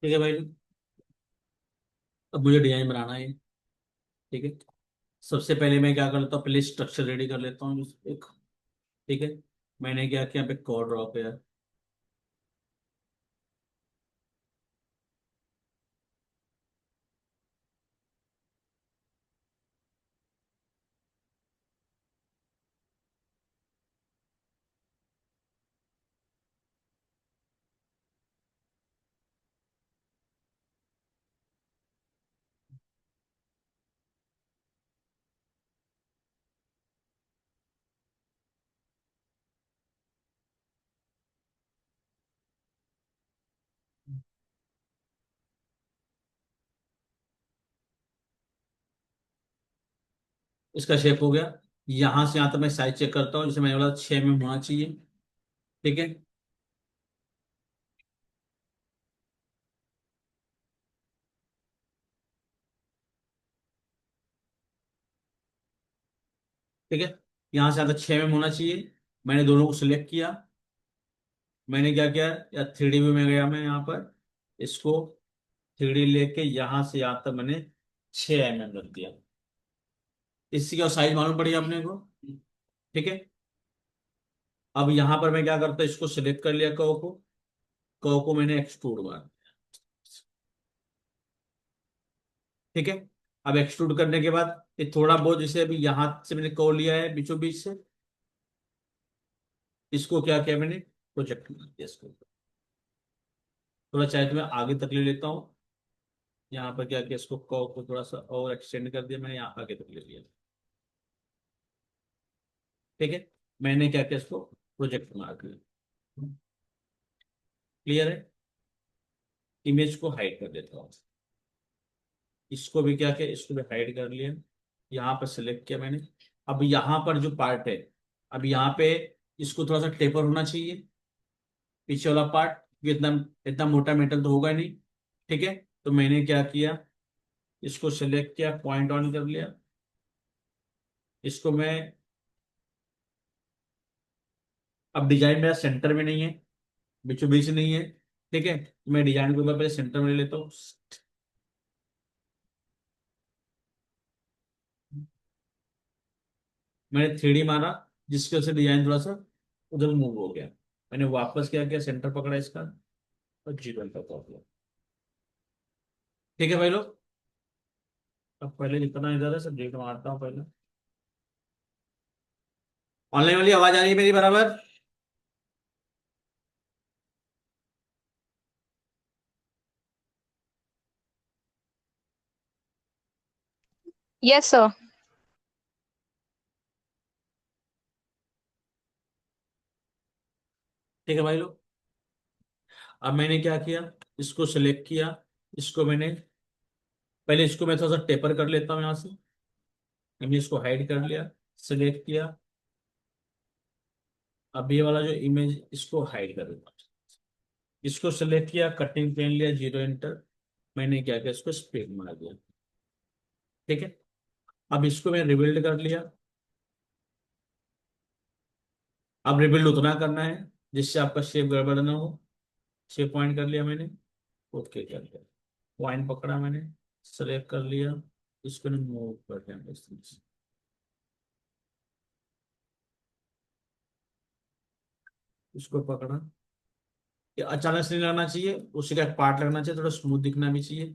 ठीक है भाई। अब मुझे डिजाइन बनाना है। ठीक है। सबसे पहले मैं क्या करता हूँ, पहले स्ट्रक्चर रेडी कर लेता हूँ एक। ठीक है। मैंने क्या किया, पे कोड ड्रॉ किया। इसका शेप हो गया। यहाँ से यहाँ तक मैं साइज चेक करता हूँ, जैसे मैंने बोला 6 में होना चाहिए। ठीक है। ठीक है। यहाँ से यहाँ तक 6 में होना चाहिए। मैंने दोनों को सिलेक्ट किया। मैंने क्या किया, या 3D व्यू में गया मैं यहाँ पर। इसको 3D लेके यहाँ से यहाँ तक मैंने 6 mm रख दिया। इसकी क्या साइज मालूम पड़ी अपने को। ठीक है। अब यहाँ पर मैं क्या करता, इसको सिलेक्ट कर लिया कव को मैंने एक्सट्रूड मार। ठीक है। अब एक्सट्रूड करने के बाद ये थोड़ा बहुत, जैसे अभी यहाँ से मैंने कव लिया है बीचों बीच से, इसको क्या किया मैंने, प्रोजेक्ट कर दिया इसको। थोड़ा चाहे तो मैं आगे तक ले लेता हूँ। यहाँ पर क्या किया, इसको कव को थोड़ा सा और एक्सटेंड कर दिया मैंने, यहाँ आगे तक ले लिया। ठीक है। मैंने क्या किया, इसको प्रोजेक्ट मार दिया। क्लियर है। इमेज को हाइड कर देता हूँ। इसको भी क्या किया, इसको भी हाइड कर लिया। यहाँ पर सिलेक्ट किया मैंने। अब यहाँ पर जो पार्ट है, अब यहाँ पे इसको थोड़ा सा टेपर होना चाहिए, पीछे वाला पार्ट। इतना इतना मोटा मेटल तो होगा नहीं। ठीक है। तो मैंने क्या किया, इसको सिलेक्ट किया, पॉइंट ऑन कर लिया। इसको मैं, अब डिजाइन मेरा सेंटर में नहीं है, बीचों बीच नहीं है। ठीक है। मैं डिजाइन को एक बार पहले सेंटर में ले लेता हूँ। मैंने 3D मारा, जिसकी वजह से डिजाइन थोड़ा सा उधर मूव हो गया। मैंने वापस क्या किया, सेंटर पकड़ा इसका और जीवन पर पहुंच गया। ठीक है भाई लोग। अब पहले जितना इधर है सब डेट मारता हूँ पहले। ऑनलाइन वाली आवाज आ रही है मेरी बराबर। Yes, sir. ठीक है भाई लोग। अब मैंने क्या किया, इसको सिलेक्ट किया। इसको मैंने, पहले इसको मैं थोड़ा सा टेपर कर लेता हूँ यहाँ से। मैंने इसको हाइड कर लिया, सिलेक्ट किया। अब ये वाला जो इमेज, इसको हाइड कर देता हूँ। इसको सिलेक्ट किया, कटिंग पेन लिया, 0 इंटर। मैंने क्या किया, इसको स्प्लिट मार दिया। ठीक है। अब इसको मैं रिबिल्ड कर लिया। अब रिबिल्ड उतना करना है जिससे आपका शेप गड़बड़ ना हो। 6 पॉइंट कर लिया मैंने। ओके कर लिया। पॉइंट पकड़ा मैंने, सेलेक्ट कर लिया। इसको मूव कर दिया इस तरह से। इसको पकड़ा। ये अचानक से नहीं लगना चाहिए, उसी का एक पार्ट लगना चाहिए, थोड़ा स्मूथ दिखना भी चाहिए।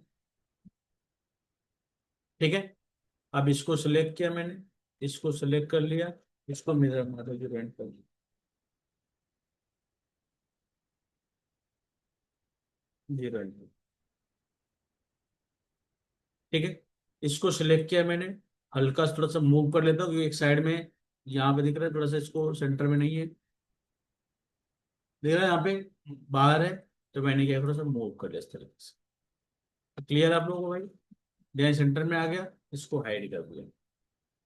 ठीक है। अब इसको सिलेक्ट किया मैंने, इसको सिलेक्ट कर लिया। इसको मिरर मार जो रेंट कर दिया। 0 इंटर। ठीक है। इसको सिलेक्ट किया मैंने। हल्का सा थोड़ा सा मूव कर लेता हूँ, क्योंकि एक साइड में यहाँ पे दिख रहा है, थोड़ा सा इसको सेंटर में नहीं है। दिख रहा है यहाँ पे बाहर है। तो मैंने क्या, थोड़ा सा मूव कर लिया इस तरीके से। क्लियर आप लोगों को भाई। डिजाइन सेंटर में आ गया। इसको हाइड कर दिया।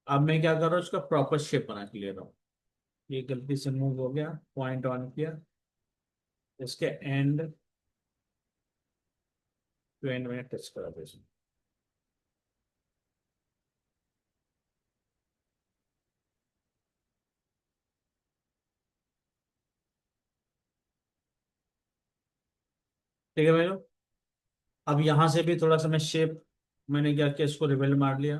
अब मैं क्या कर रहा हूँ, इसका प्रॉपर शेप बना के ले रहा हूँ। ये गलती से मूव हो गया, पॉइंट ऑन किया। इसके एंड टू एंड मैंने टच करा था इसमें। ठीक है भाई लोग। अब यहां से भी थोड़ा सा मैं शेप, मैंने क्या किया, इसको रिबेल्ड मार लिया,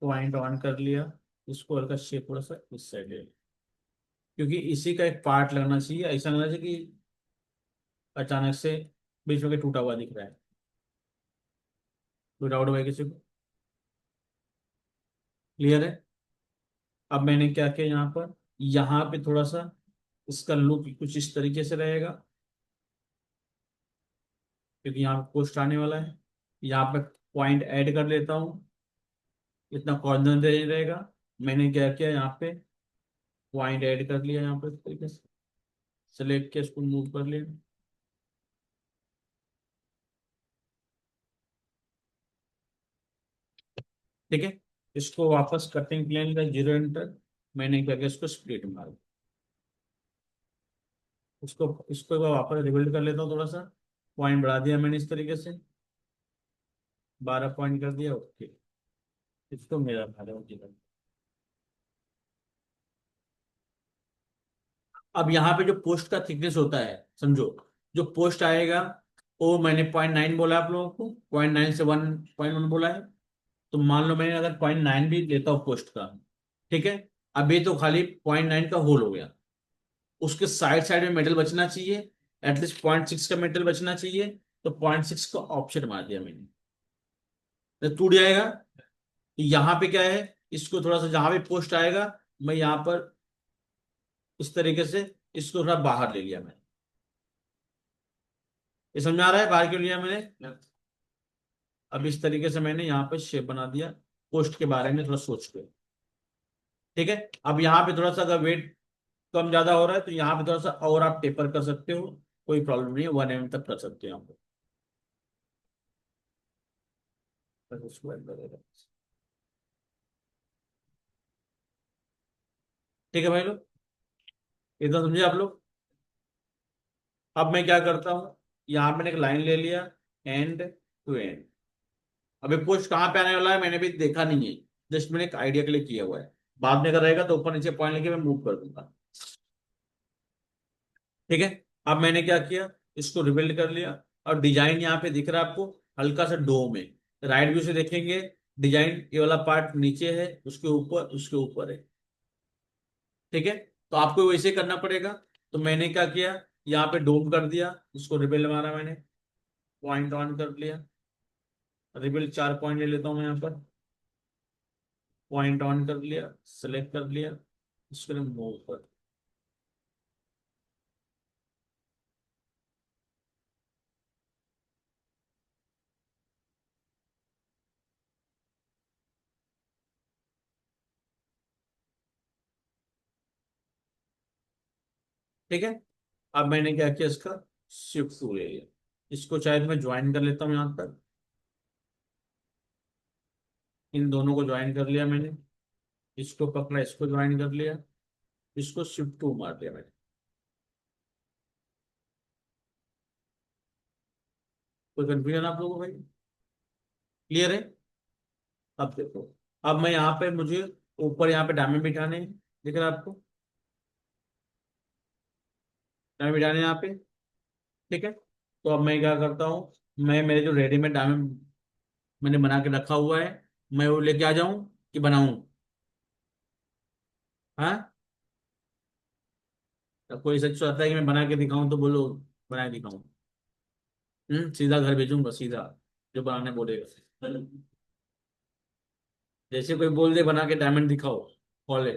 पॉइंट ऑन कर लिया, इसको हल्का शेप थोड़ा सा इस साइड ले लिया, क्योंकि इसी का एक पार्ट लगना चाहिए, ऐसा लगना चाहिए कि अचानक से बीच में के टूटा हुआ दिख रहा है। कोई डाउट हुआ है किसी को? क्लियर है? अब मैंने क्या किया यहाँ पर, यहाँ पे थोड़ा सा इसका लुक कुछ इस तरीके से रहेगा, क्योंकि यहाँ पे पोस्ट आने वाला है। यहाँ पे पॉइंट ऐड कर लेता हूँ, इतना कॉर्नर रहेगा। मैंने क्या किया, यहाँ पे पॉइंट ऐड कर लिया, यहाँ पे इस तरीके से सेलेक्ट किया, इसको मूव कर लिया। ठीक है, इसको वापस कटिंग प्लेन का 0 एंटर, मैंने क्या किया, इसको स्प्लिट मार, उसको इसको एक बार वापस रिबिल्ड कर लेता हूँ थोड़ा सा, पॉइंट बढ़ा दिया मैंने इस तरीके से, 12 पॉइंट कर दिया, ओके। इसको मेरा फायदा होगा। अब यहाँ पे जो पोस्ट का थिकनेस होता है, समझो, जो पोस्ट आएगा वो मैंने 0.9 बोला आप लोगों को, 0.9 से 1.1 बोला है। तो मान लो मैंने अगर 0.9 भी लेता हूँ पोस्ट का, ठीक है, अब ये तो खाली 0.9 का होल हो गया, उसके साइड साइड में मेटल बचना चाहिए, एटलीस्ट 0.6 का मेटल बचना चाहिए। तो 0.6 का ऑप्शन मार दिया मैंने, तो टूट जाएगा। तो यहाँ पे क्या है, इसको थोड़ा सा जहां भी पोस्ट आएगा, मैं यहाँ पर इस तरीके से इसको थोड़ा बाहर ले लिया मैंने। ये समझ में आ रहा है बाहर क्यों लिया मैंने? अब इस तरीके से मैंने यहाँ पे शेप बना दिया, पोस्ट के बारे में थोड़ा सोच के। ठीक है, अब यहाँ पे थोड़ा सा अगर वेट कम ज्यादा हो रहा है तो यहाँ पे थोड़ा सा और आप टेपर कर सकते हो, कोई प्रॉब्लम नहीं है, 1 mm तक कर सकते हो यहाँ पे। बस उसको ऐड करेगा। ठीक है भाई लोग, इतना समझे आप लोग? अब मैं क्या करता हूँ, यहाँ मैंने एक लाइन ले लिया, एंड टू एंड। अभी पोस्ट कहाँ पे आने वाला है मैंने भी देखा नहीं है, जस्ट मैंने एक आइडिया के लिए किया हुआ है, बाद में अगर रहेगा तो ऊपर नीचे पॉइंट लेके मैं मूव कर दूंगा। ठीक है, अब मैंने क्या किया, इसको रिबिल्ड कर लिया, और डिजाइन यहाँ पे दिख रहा है आपको, हल्का सा डोम है। राइट व्यू से देखेंगे, डिजाइन ये वाला पार्ट नीचे है, उसके ऊपर है। ठीक है, तो आपको वैसे ही करना पड़ेगा। तो मैंने क्या किया, यहाँ पे डोम कर दिया, इसको रिबिल्ड मारा मैंने, पॉइंट ऑन कर लिया, रिबिल्ड 4 पॉइंट ले लेता हूँ मैं यहाँ पर, पॉइंट ऑन कर लिया, सेलेक्ट कर लिया, इसको मूव कर। ठीक है, अब मैंने क्या किया, इसका शिफ्ट टू ले लिया, इसको चाहे तो मैं ज्वाइन कर लेता हूँ यहाँ पर, इन दोनों को ज्वाइन कर लिया मैंने, इसको पकड़ा, इसको ज्वाइन कर लिया, इसको शिफ्ट टू मार दिया मैंने। कोई कंफ्यूजन आप लोगों को भाई? क्लियर है? अब देखो, अब मैं यहाँ पे मुझे ऊपर यहाँ पे डायमंड बिठाने हैं, दिख रहा है आपको? डायमंड बिठाने हैं यहाँ पे। ठीक है, तो अब मैं क्या करता हूँ, मैं मेरे जो रेडीमेड डायमंड मैंने बना के रखा हुआ है, मैं वो लेके आ जाऊं कि बनाऊं? हाँ, तो कोई सच चाहता है कि मैं बना के दिखाऊं तो बोलो, बना के दिखाऊं। सीधा घर भेजूंगा सीधा, जो बनाने बोलेगा। जैसे कोई बोल दे बना के डायमंड दिखाओ, कॉल है।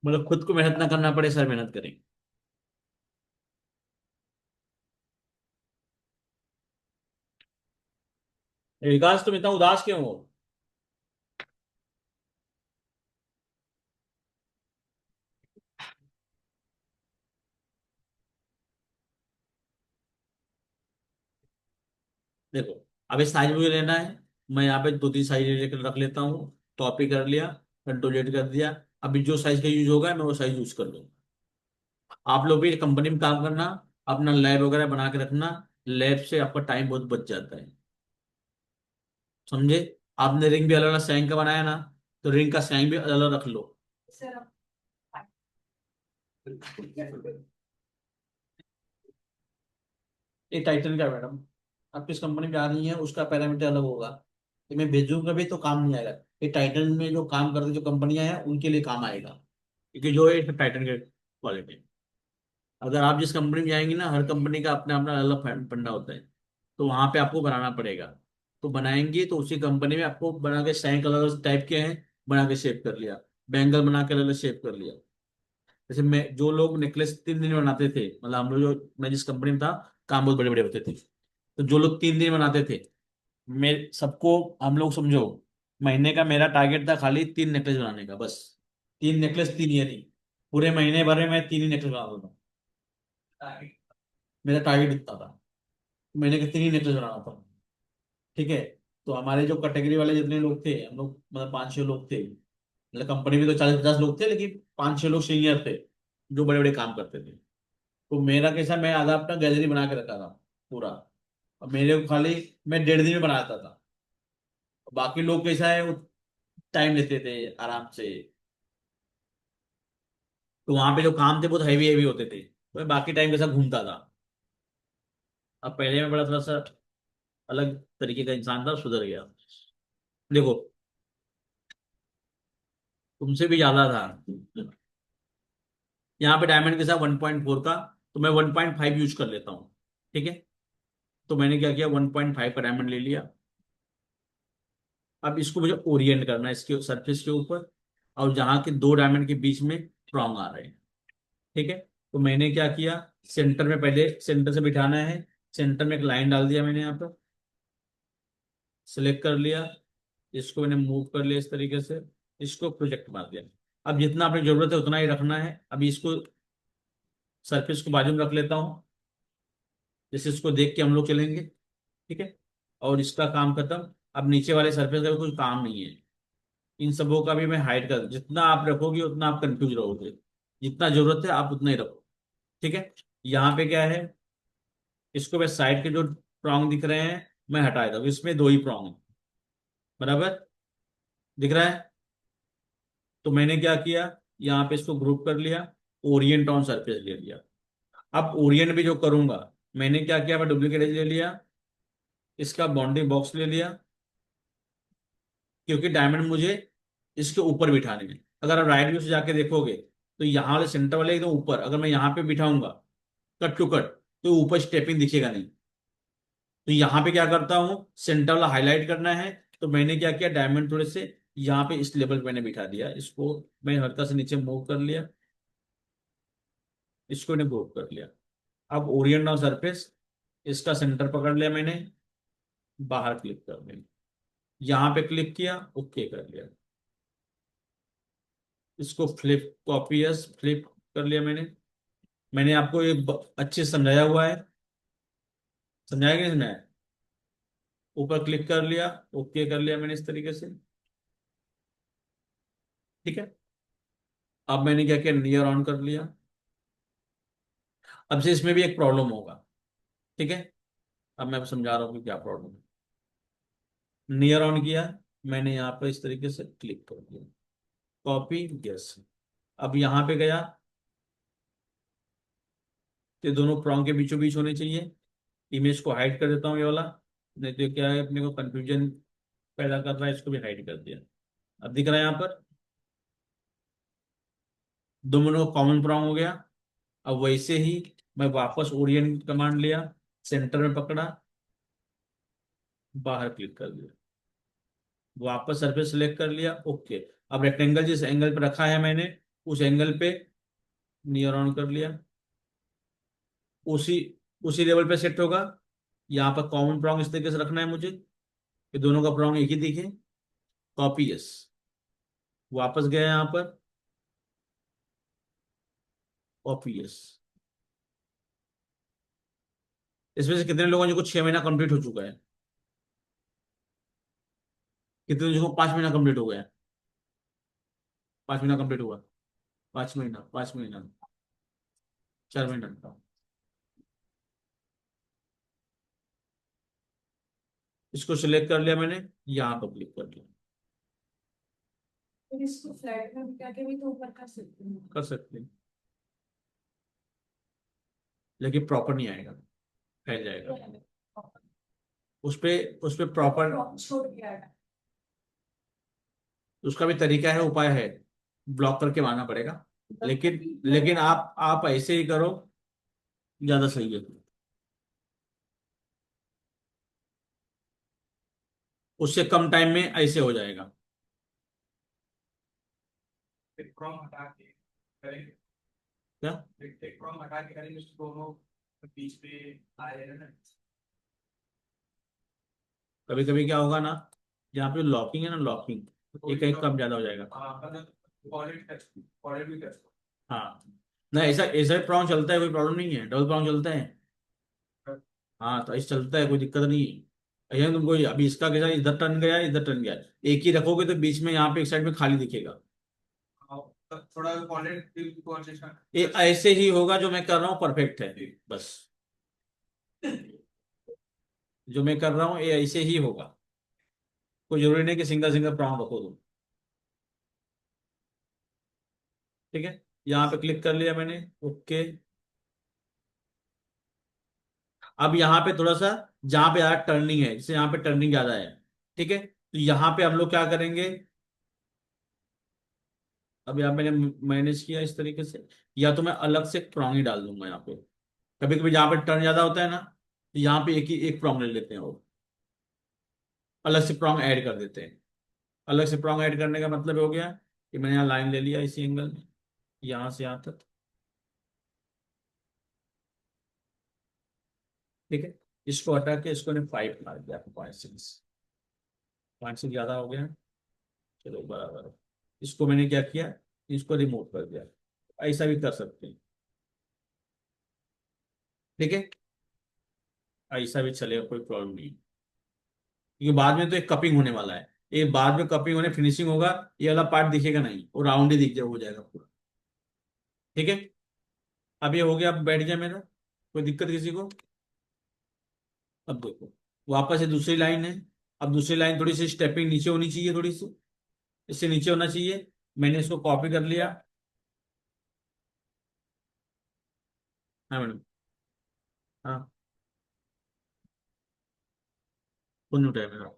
मतलब खुद को मेहनत ना करना पड़े, सर मेहनत करेंगे। विकास तुम इतना उदास क्यों हो? देखो, अब इस साइज मुझे लेना है, मैं यहाँ पे 2-3 साइज लेकर रख लेता हूँ, कॉपी कर लिया, कंट्रोल Z कर दिया। अभी जो साइज का यूज होगा मैं वो साइज यूज कर लूंगा। आप लोग भी कंपनी में काम करना, अपना लैब वगैरह बना के रखना, लैब से आपका टाइम बहुत बच जाता है। समझे? आपने रिंग भी अलग अलग सैंक का बनाया ना, तो रिंग का सैंक भी अलग अलग रख लो। ये टाइटन का है मैडम, आप किस कंपनी में आ रही हैं उसका पैरामीटर अलग होगा। ये मैं भेजूंगा भी तो काम नहीं आएगा। ये टाइटन में जो काम करती जो कंपनियां हैं उनके लिए काम आएगा, क्योंकि जो है टाइटन के क्वालिटी। अगर आप जिस कंपनी में जाएंगे ना, हर कंपनी का अपना अपना अलग फंडा होता है, तो वहां पे आपको बनाना पड़ेगा। तो बनाएंगे तो उसी कंपनी में आपको बना के सैंक अलग टाइप के हैं, बना के शेप कर लिया, बैंगल बना के अलग शेप कर लिया। जैसे मैं, जो लोग नेकलेस 3 दिन में बनाते थे, मतलब हम लोग जो, मैं जिस कंपनी में था, काम बहुत बड़े बड़े होते थे, तो जो लोग 3 दिन बनाते थे, मैं सबको, हम लोग समझो, महीने का मेरा टारगेट था खाली 3 नेकलेस बनाने का बस। 3 नेकलेस, 3 ईयरिंग, पूरे महीने भर में मैं 3 ही नेकलेस बनाता था। मेरा टारगेट इतना था, महीने के 3 ही नेकलेस बनाना था। ठीक है। तो हमारे जो कैटेगरी वाले जितने लोग थे, हम लोग मतलब 5-6 लोग थे, मतलब कंपनी में तो 40-50 लोग थे, लेकिन 5-6 लोग सीनियर थे जो बड़े बड़े काम करते थे। तो मेरा कैसा, मैं आधा अपना गैलरी बना के रखा था पूरा, और मेरे को खाली, मैं 1.5 दिन में बनाता था। बाकी लोग कैसा है, वो टाइम लेते थे आराम से। तो वहां पे जो काम थे बहुत हैवी हैवी होते थे, तो मैं बाकी टाइम कैसा घूमता था। अब पहले मैं बड़ा थोड़ा सा अलग तरीके का इंसान था, सुधर गया। देखो, तुमसे भी ज्यादा था। यहाँ पे डायमंड के साथ 1.4 का, तो मैं 1.5 यूज कर लेता हूँ। ठीक है। तो मैंने क्या किया, 1.5 का डायमंड ले लिया। अब इसको मुझे ओरिएंट करना है इसके सरफेस के ऊपर, और जहाँ के 2 डायमंड के बीच में प्रॉन्ग आ रहे हैं। ठीक है। तो मैंने क्या किया, सेंटर में, पहले सेंटर से बिठाना है। सेंटर में एक लाइन डाल दिया मैंने, यहाँ पर सिलेक्ट कर लिया। इसको मैंने मूव कर लिया इस तरीके से, इसको प्रोजेक्ट मार दिया। अब जितना अपनी जरूरत है उतना ही रखना है। अभी इसको, सरफेस को बाजू में रख लेता हूँ, जैसे इसको देख के हम लोग चलेंगे। ठीक है। और इसका काम खत्म। अब नीचे वाले सरफेस का भी कुछ काम नहीं है। इन सबों का भी मैं हाइड कर, जितना आप रखोगे उतना आप कंफ्यूज रहोगे। जितना जरूरत है आप उतना ही रखो। ठीक है। यहाँ पे क्या है, इसको मैं साइड के जो प्रॉन्ग दिख रहे हैं मैं हटा देता हूँ, इसमें 2 ही प्रॉन्ग है। बराबर दिख रहा है। तो मैंने क्या किया, यहाँ पे इसको ग्रुप कर लिया, ओरिएंट ऑन सरफेस ले लिया। अब ओरिएंट भी जो करूंगा, मैंने क्या किया, मैं डुप्लीकेट एज ले लिया, इसका बाउंडिंग बॉक्स ले लिया, क्योंकि डायमंड मुझे इसके ऊपर बिठाने हैं। अगर आप राइट व्यू से जाके देखोगे, तो यहाँ वाले सेंटर वाले एकदम ऊपर, अगर मैं यहाँ पे बिठाऊंगा कट टू कट, तो ऊपर स्टेपिंग दिखेगा नहीं। तो यहाँ पे क्या करता हूँ, सेंटर वाला हाईलाइट करना है। तो मैंने क्या किया, डायमंड थोड़े से यहाँ पे इस लेवल पे मैंने बिठा दिया, इसको मैं हल्का से नीचे मूव कर लिया, इसको मैंने मूव कर लिया। अब ओरिएंट ऑन सरफेस, इसका सेंटर पकड़ लिया मैंने, बाहर क्लिक कर दिया, यहाँ पे क्लिक किया, ओके कर लिया। इसको फ्लिप, कॉपी एस फ्लिप कर लिया मैंने। मैंने आपको ये अच्छे से समझाया हुआ है, समझाया कि नहीं समझाया। ऊपर क्लिक कर लिया, ओके कर लिया मैंने इस तरीके से। ठीक है। अब मैंने क्या किया, नियर ऑन कर लिया। अब से इसमें भी एक प्रॉब्लम होगा। ठीक है। अब मैं समझा रहा हूँ कि क्या प्रॉब्लम है। नियर ऑन किया, मैंने यहाँ पर इस तरीके से क्लिक कर दिया, कॉपी, यस। अब यहाँ पे गया, ये दोनों प्रॉन्ग के बीचों बीच होने चाहिए। इमेज को हाइड कर देता हूँ ये वाला, नहीं तो क्या है, अपने को कंफ्यूजन पैदा कर रहा है, इसको भी हाइड कर दिया। अब दिख रहा है यहाँ पर, दोनों कॉमन प्रॉन्ग हो गया। अब वैसे ही मैं वापस ओरिएंट कमांड लिया, सेंटर में पकड़ा, बाहर क्लिक कर दिया, वापस सरफेस सेलेक्ट कर लिया, ओके। अब रेक्टेंगल जिस एंगल पे रखा है मैंने, उस एंगल पे नियर ऑन कर लिया, उसी उसी लेवल पे सेट होगा। यहाँ पर कॉमन प्रॉन्ग इस तरीके से रखना है मुझे कि दोनों का प्रॉन्ग एक ही दिखे, कॉपी यस। वापस गया यहाँ पर, कॉपी यस। इसमें से कितने लोगों को 6 महीना कंप्लीट हो चुका है, कितने लोगों को 5 महीना कंप्लीट हो गया है। 5 महीना कंप्लीट हुआ, 5 महीना, 5 महीना, 4 महीना। इसको सिलेक्ट कर लिया मैंने, यहाँ पर क्लिक कर दिया। फिर इसको फ्लैट में करके भी तो ऊपर कर सकते हैं। कर सकते हैं, लेकिन प्रॉपर नहीं आएगा। फैल जाएगा। उस पे प्रॉपर छोड़ दिया है। उसका भी तरीका है, उपाय है, ब्लॉक करके मारना पड़ेगा। लेकिन लेकिन आप ऐसे ही करो, ज्यादा सही है। उससे कम टाइम में ऐसे हो जाएगा। एक प्रॉम हटा के करेंगे। क्या? एक प्रॉम हटा के करेंगे, उसको दोनों बीच पे आ जाएगा ना। कभी कभी क्या होगा ना, जहाँ पे लॉकिंग है ना, लॉकिंग एक एक कम ज्यादा हो जाएगा। हाँ मतलब ऑलरेडी भी टेस्ट। हाँ, ना ऐसा ऐसा ही प्रॉन्ग चलता है, कोई प्रॉब्लम नहीं है, डबल प्रॉन्ग चलता है। हाँ, तो ऐसा चलता है, कोई दिक्कत नहीं है। ऐसा तुमको अभी इसका कैसा, इधर टर्न गया इधर टर्न गया, एक ही रखोगे तो बीच में यहाँ पे एक साइड में खाली दिखेगा। थोड़ा क्वालिटी को एडजस्ट करना। ये ऐसे ही होगा, जो मैं कर रहा हूँ परफेक्ट है बस। जो मैं कर रहा हूँ ये ऐसे ही होगा, कोई जरूरी नहीं कि सिंगल सिंगल प्रॉन्ग रखो तुम। ठीक है, यहाँ पे क्लिक कर लिया मैंने, ओके। अब यहाँ पे थोड़ा सा, जहाँ पे यार टर्निंग है, जैसे यहाँ पे टर्निंग ज्यादा है, ठीक है, तो यहाँ पे हम लोग क्या करेंगे। अब यहाँ मैंने मैनेज किया इस तरीके से, या तो मैं अलग से प्रॉन्ग ही डाल दूंगा यहाँ पे। कभी कभी जहाँ पे टर्न ज्यादा होता है ना, तो यहाँ पे एक ही एक प्रॉन्ग ले लेते हैं, और अलग से प्रॉन्ग ऐड कर देते हैं। अलग से प्रॉन्ग ऐड करने का मतलब हो गया कि मैंने यहाँ लाइन ले लिया इसी एंगल में, यहाँ से यहाँ तक। ठीक है, इसको हटा के इसको ने 5 मार दिया, 0.6, 0.6 ज्यादा हो गया। चलो बराबर है। इसको मैंने क्या किया, इसको रिमूव कर दिया। ऐसा भी कर सकते हैं, ठीक है, ऐसा भी चलेगा, कोई प्रॉब्लम नहीं। क्योंकि बाद में तो एक कपिंग होने वाला है, ये बाद में कपिंग होने फिनिशिंग होगा, ये वाला पार्ट दिखेगा नहीं, वो राउंड ही दिख जाए, हो जाएगा पूरा। ठीक है, अब ये हो गया, अब बैठ गया मेरा, कोई दिक्कत किसी को? अब देखो, वापस ये दूसरी लाइन है। अब दूसरी लाइन थोड़ी सी स्टेपिंग नीचे होनी चाहिए, थोड़ी सी इससे नीचे होना चाहिए। मैंने इसको कॉपी कर लिया। हाँ मैडम। हाँ, कौन उठाया मेरा?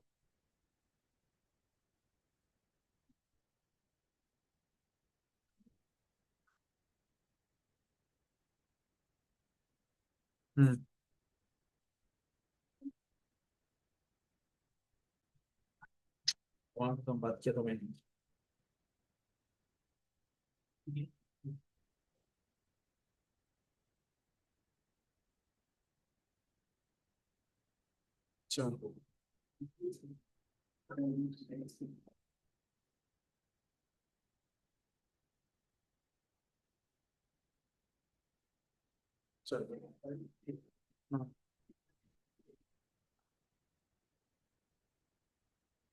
हम्म, कौन कम बात किया तो मैंने? चलो, चलो। हाँ,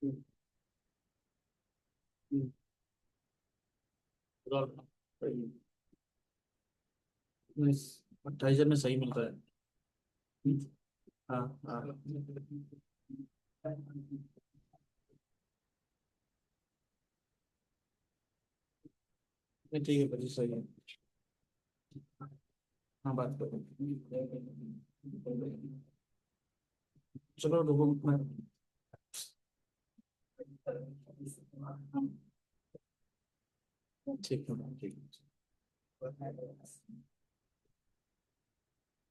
हम्म, हम्म, हम्म। 28 में सही मिलता है। हाँ हाँ, नहीं, ठीक है, 25 सही है। हाँ, बात करो। चलो रुको मैं, ठीक है ठीक है।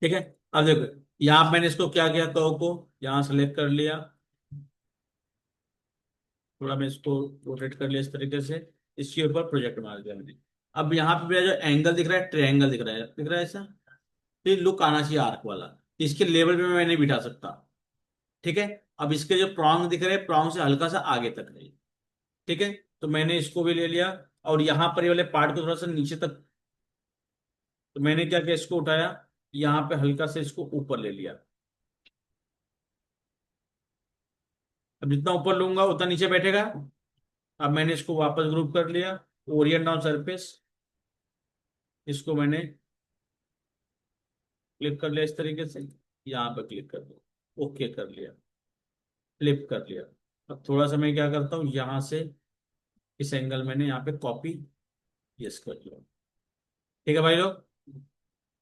ठीक है, अब देखो, यहाँ मैंने इसको क्या किया, कहो को यहाँ सेलेक्ट कर लिया, थोड़ा मैं इसको रोटेट कर लिया इस तरीके से, इसके ऊपर प्रोजेक्ट मार दिया मैंने। अब यहाँ पे मेरा जो एंगल दिख रहा है, ट्रायंगल दिख रहा है ऐसा, तो ये लुक आना चाहिए आर्क वाला, तो इसके लेवल पे मैं नहीं बिठा सकता। ठीक है, अब इसके जो प्रॉन्ग दिख रहे हैं, प्रॉन्ग से हल्का सा आगे तक है। ठीक है, तो मैंने इसको भी ले लिया, और यहाँ पर ये वाले पार्ट को थोड़ा सा नीचे तक, तो मैंने क्या किया, इसको उठाया, यहाँ पे हल्का से इसको ऊपर ले लिया। अब जितना ऊपर लूंगा उतना नीचे बैठेगा। अब मैंने इसको वापस ग्रुप कर लिया, ओरिएंट ऑन सरफेस, इसको मैंने क्लिक कर लिया इस तरीके से, यहाँ पर क्लिक कर दिया, ओके कर लिया, फ्लिप कर लिया। अब थोड़ा सा मैं क्या करता हूँ, यहाँ से इस एंगल मैंने यहाँ पे कॉपी, यस कर लिया। ठीक है भाई लोग,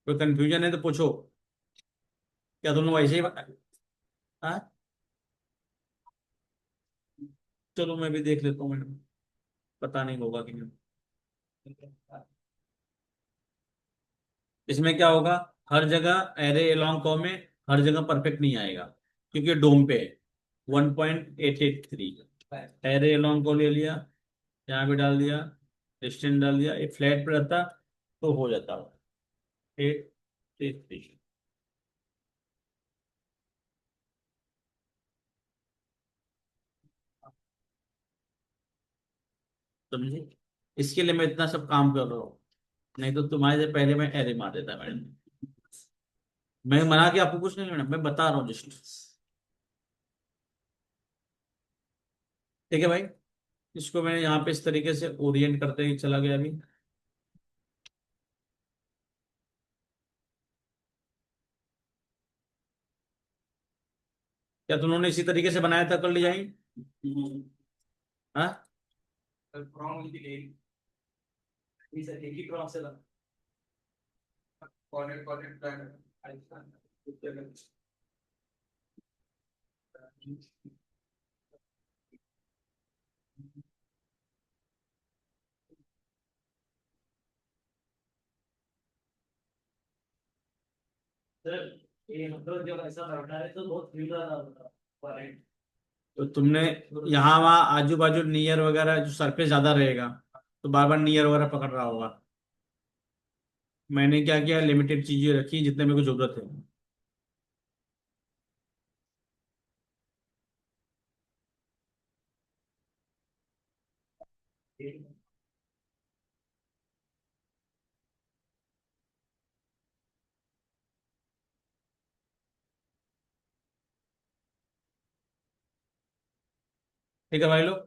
कोई कंफ्यूजन है तो पूछो। क्या तुम लोग ऐसे ही हाँ? चलो मैं भी देख लेता हूँ मैडम, पता नहीं होगा कि नहीं। इसमें क्या होगा, हर जगह एरे अलोंग कॉ में हर जगह परफेक्ट नहीं आएगा, क्योंकि डोम पे 1.883 एरे अलोंग को ले लिया, यहाँ पे डाल दिया, डिस्टेंस डाल दिया, ये फ्लैट पे रहता तो हो जाता 833। समझे, इसके लिए मैं इतना सब काम कर रहा हूँ, नहीं तो तुम्हारे से पहले मैं एरे मार देता मैडम। मैं मना के आपको कुछ नहीं मैडम, मैं बता रहा हूँ जस्ट। ठीक है भाई, इसको मैंने यहाँ पे इस तरीके से ओरिएंट करते ही चला गया अभी। क्या तुम लोगों ने इसी तरीके से बनाया था कल डिजाइन? हाँ, फ्रॉम एक ही क्रॉस से कॉर्नर कॉर्नर प्लान। सर ये मतलब जब ऐसा बैठा है तो बहुत फील रहा था। तो तुमने यहाँ वहाँ आजू बाजू नियर वगैरह जो सरफेस ज्यादा रहेगा तो बार बार नियर वगैरह पकड़ रहा होगा। मैंने क्या किया, लिमिटेड चीजें रखी जितने मेरे को जरूरत है। ठीक है भाई लोग,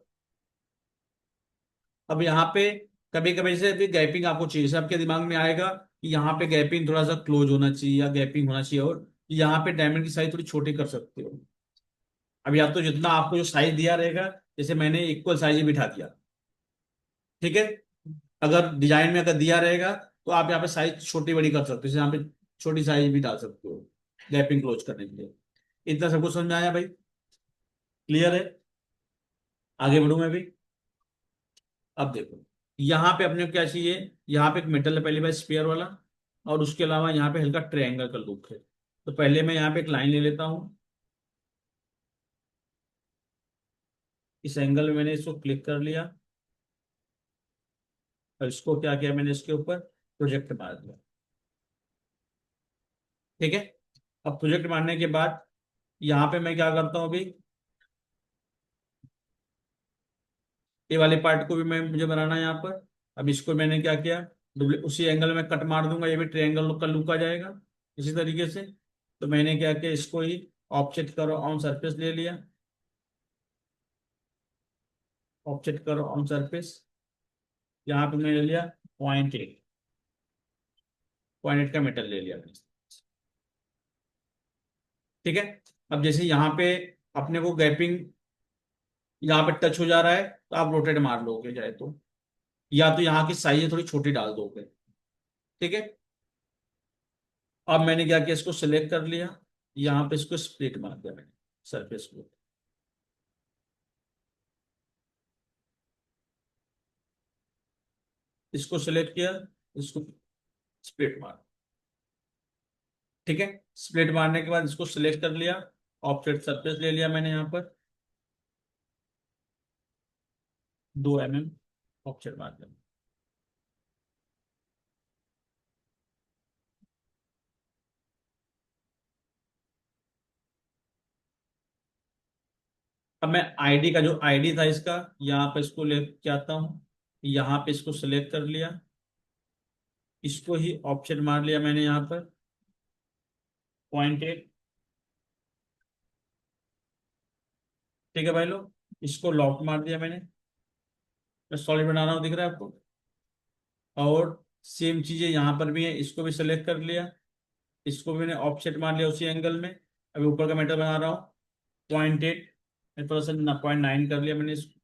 अब यहाँ पे कभी कभी जैसे अभी गैपिंग आपको चाहिए, जैसे आपके दिमाग में आएगा कि यहाँ पे गैपिंग थोड़ा सा क्लोज होना चाहिए या गैपिंग होना चाहिए, और यहाँ पे डायमंड की साइज थोड़ी छोटी कर सकते हो। अभी आप तो जितना आपको जो साइज दिया रहेगा, जैसे मैंने इक्वल साइज ही बिठा दिया, ठीक है। अगर डिजाइन में अगर दिया रहेगा तो आप यहाँ पे साइज छोटी बड़ी कर सकते हो, जैसे यहाँ पे छोटी साइज भी डाल सकते हो गैपिंग क्लोज करने के लिए। इतना सबको समझ में आया भाई? क्लियर है? आगे बढ़ू मैं भी। अब देखो, यहाँ पे अपने को क्या चाहिए, यहाँ पे एक मेटल है पहली बार स्पेयर वाला, और उसके अलावा यहाँ पे हल्का ट्रायंगल का लुक है। तो पहले मैं यहाँ पे एक लाइन ले लेता हूँ, इस एंगल में मैंने इसको क्लिक कर लिया, और इसको क्या किया मैंने, इसके ऊपर प्रोजेक्ट मार दिया। ठीक है, अब प्रोजेक्ट मारने के बाद यहाँ पे मैं क्या करता हूँ अभी, ये वाले पार्ट को भी मैं मुझे बनाना है यहाँ पर। अब इसको मैंने क्या किया, उसी एंगल में कट मार दूंगा, ये भी ट्रायंगल का लुक आ जाएगा इसी तरीके से। तो मैंने क्या किया, इसको ही ऑब्जेक्ट करो ऑन सरफेस ले लिया, ऑब्जेक्ट करो ऑन सरफेस, यहाँ पे मैंने ले लिया 0.8, 0.8 का मेटल ले लिया मैंने। ठीक है, अब जैसे यहाँ पे अपने को गैपिंग यहाँ पे टच हो जा रहा है तो आप रोटेट मार लोगे चाहे तो, या तो यहाँ की साइज थोड़ी छोटी डाल दोगे। ठीक है, अब मैंने क्या किया, इसको सिलेक्ट कर लिया, यहाँ पे इसको स्प्लिट मार दिया मैंने सरफेस को। इसको सिलेक्ट किया, इसको स्प्लिट मार। ठीक है, स्प्लिट मारने के बाद इसको सिलेक्ट कर लिया, ऑफसेट सरफेस ले लिया मैंने यहाँ पर 2 mm, ऑफसेट मार दिया। अब मैं आईडी का जो आईडी था इसका, यहाँ पे इसको लेके आता हूँ, यहाँ पे इसको सिलेक्ट कर लिया, इसको ही ऑप्शन मार लिया मैंने यहाँ पर 0.8। ठीक है भाई लोग, इसको लॉक मार दिया मैंने, मैं सॉलिड बना रहा हूँ, दिख रहा है आपको। और सेम चीजें यहाँ पर भी है, इसको भी सिलेक्ट कर लिया, इसको भी मैंने ऑफसेट मार लिया उसी एंगल में। अभी ऊपर का मेटल बना रहा हूँ 0.8, थोड़ा सा 0.9 कर लिया मैंने इसको,